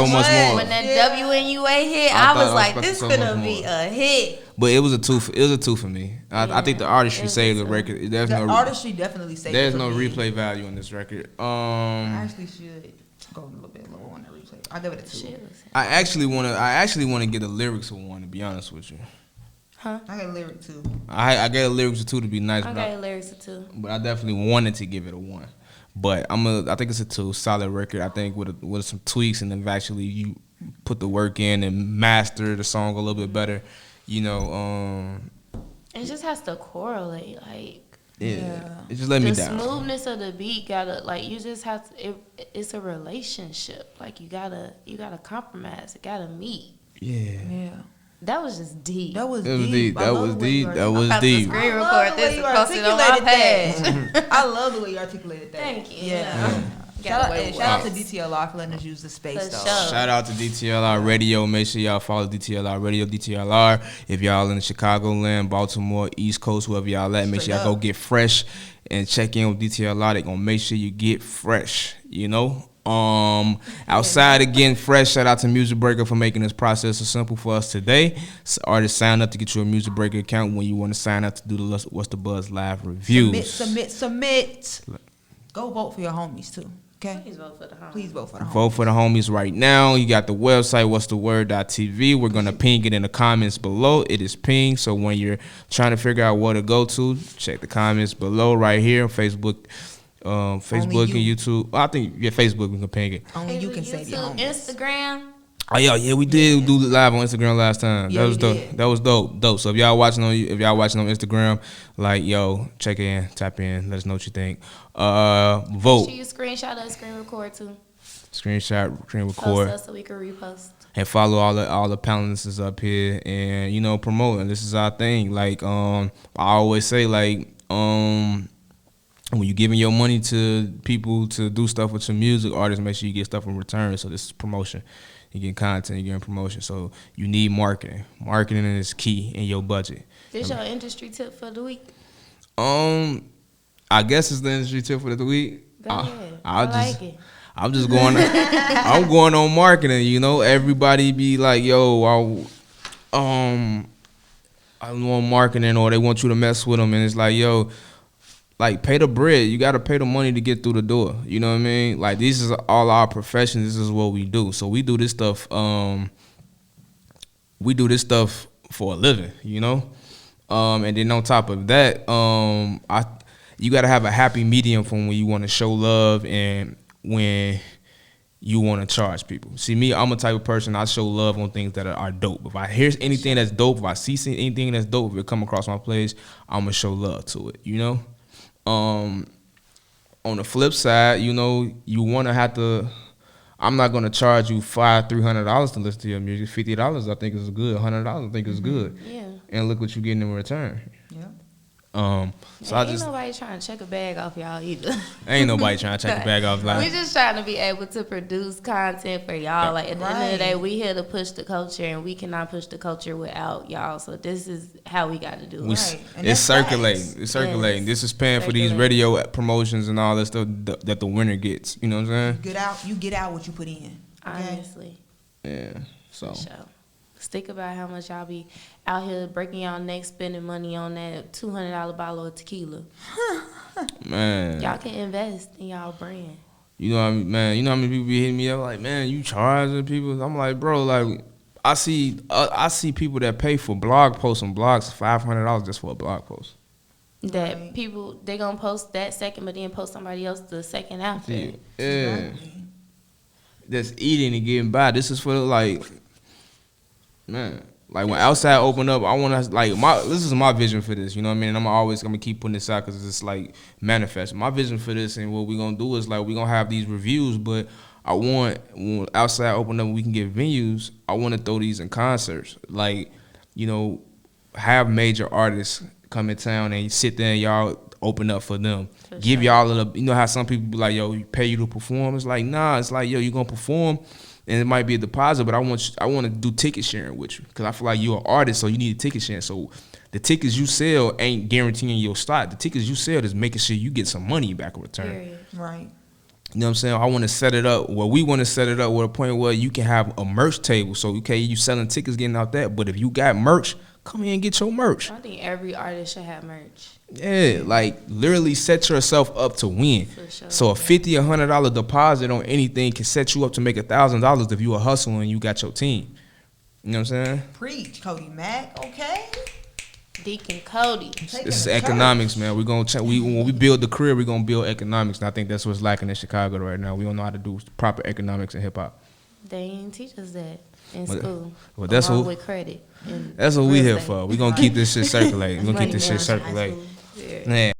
much more. When that WNUA hit, I was like, this finna be a hit. But it was a 2 for me. I think the artistry saved the record. Artistry definitely saved it. There's no replay value in this record. I actually should go a little bit lower on the replay. I give it a 2. I actually want to get the lyrics a 1, to be honest with you. Huh? I got a lyric 2. I gave the lyrics a 2 to be nice. I got lyrics a 2. But I definitely wanted to give it a 1. But I think it's a 2, solid record. I think with some tweaks, and then actually you put the work in and master the song a little bit better, you know. It just has to correlate, like. Yeah. It just let me down. The smoothness of the beat gotta, like, you just have to. It's a relationship. Like, you gotta compromise. It gotta meet. Yeah. That was just deep. That was deep. That was deep. That was deep. Screen record this and post it on my page. I love the way you articulated that. Thank you. Yeah. Shout out to DTLR for letting us use the space, though. Shout out to DTLR Radio. Make sure y'all follow DTLR Radio, DTLR. If y'all in the Chicagoland, Baltimore, East Coast, wherever y'all at, make sure y'all go get fresh and check in with DTLR. They gonna make sure you get fresh, you know? Outside of getting fresh, shout out to Music Breaker for making this process so simple for us today. So artists, sign up to get you a Music Breaker account when you want to sign up to do the What's the Buzz live reviews. Submit. Go vote for your homies too. Okay. Please vote for the homies. Please vote for the homies. Vote for the homies right now. You got the website, what'stheword.tv. We're going to ping it in the comments below. It is pinged. So when you're trying to figure out what to go to, check the comments below right here. Facebook and YouTube. I think, Facebook, we can ping it. Only you can say the homies. Instagram. Oh yeah, we did do live on Instagram last time. Yeah, that was dope. did. That was dope. So if y'all watching on Instagram, like, yo, check in, tap in, let us know what you think. Vote. Make sure you screenshot us, screen record too. Screen record. Post us so we can repost. and follow all the panelists up here, and you know, promoting. This is our thing. Like I always say, like when you giving your money to people to do stuff with your music, artists, make sure you get stuff in return. So this is promotion. You get content, you getting promotion. So you need marketing. Marketing is key in your budget. This your industry tip for the week? I guess it's the industry tip for the week. Go ahead. I like it. I'm just going. I'm going on marketing. You know, everybody be like, "Yo, I want marketing," or they want you to mess with them, and it's like, "Yo, like pay the bread. You got to pay the money to get through the door." You know what I mean? Like this is all our profession. This is what we do. So we do this stuff. We do this stuff for a living. You know, and then on top of that, you got to have a happy medium from when you want to show love and when you want to charge people. See, me, I'm a type of person, I show love on things that are dope. If I hear anything that's dope, if I see anything that's dope, if it come across my place, I'm going to show love to it, you know? On the flip side, you know, you want to have to, I'm not going to charge you $300 to listen to your music. $50 I think is good. $100 I think is good. Yeah. And look what you're getting in return. Yeah. So ain't nobody trying to check a bag off y'all either. Ain't nobody trying to check a bag off. We just trying to be able to produce content for y'all. Like at the end of the day, we here to push the culture, and we cannot push the culture without y'all. So this is how we got to do it. It's circulating. It's circulating. This is paying for these radio promotions and all that stuff that the winner gets. You know what I'm saying? You get out what you put in. Okay? Honestly. Yeah. So. Think about how much y'all be out here breaking y'all neck, spending money on that $200 bottle of tequila. Man, y'all can invest in y'all brand. You know what I mean, man. You know how many people be hitting me up like, man, you charging people? I'm like, bro, like I see people that pay for blog posts and blogs $500 just for a blog post. That people they gonna post that second, but then post somebody else the second after. Yeah. Exactly. That's eating and getting by. This is for like. Man, like when outside open up, I want to like this is my vision for this. You know what I mean? And I'm gonna keep putting this out because it's like manifest. My vision for this and what we gonna do is like we gonna have these reviews, but I want when outside open up, we can get venues. I want to throw these in concerts, like you know, have major artists come in town and sit there and y'all open up for them. Give y'all a little. You know how some people be like, yo, we pay you to perform. It's like nah. It's like yo, you gonna perform. And it might be a deposit, but I want to do ticket sharing with you because I feel like you're an artist, so you need a ticket sharing. So the tickets you sell ain't guaranteeing your slot. The tickets you sell is making sure you get some money back in return. Period. Right. You know what I'm saying? I want to set it up. Well, we want to set it up with a point where you can have a merch table. So, okay, you selling tickets, getting out that. But if you got merch, come here and get your merch. I think every artist should have merch. Yeah, like literally set yourself up to win. For sure. So a $50 or $100 deposit on anything can set you up to make $1,000 if you a hustle and you got your team. You know what I'm saying? Preach, Cody Mack. Okay. Deacon Cody. This is economics, man. We're gonna when we build the career, we're gonna build economics, and I think that's what's lacking in Chicago right now. We don't know how to do proper economics in hip hop. They ain't teach us that in school. Well, that's what with credit. That's what we here for. We're gonna keep this shit circulating. We're gonna keep this shit circulating. Yeah. Man.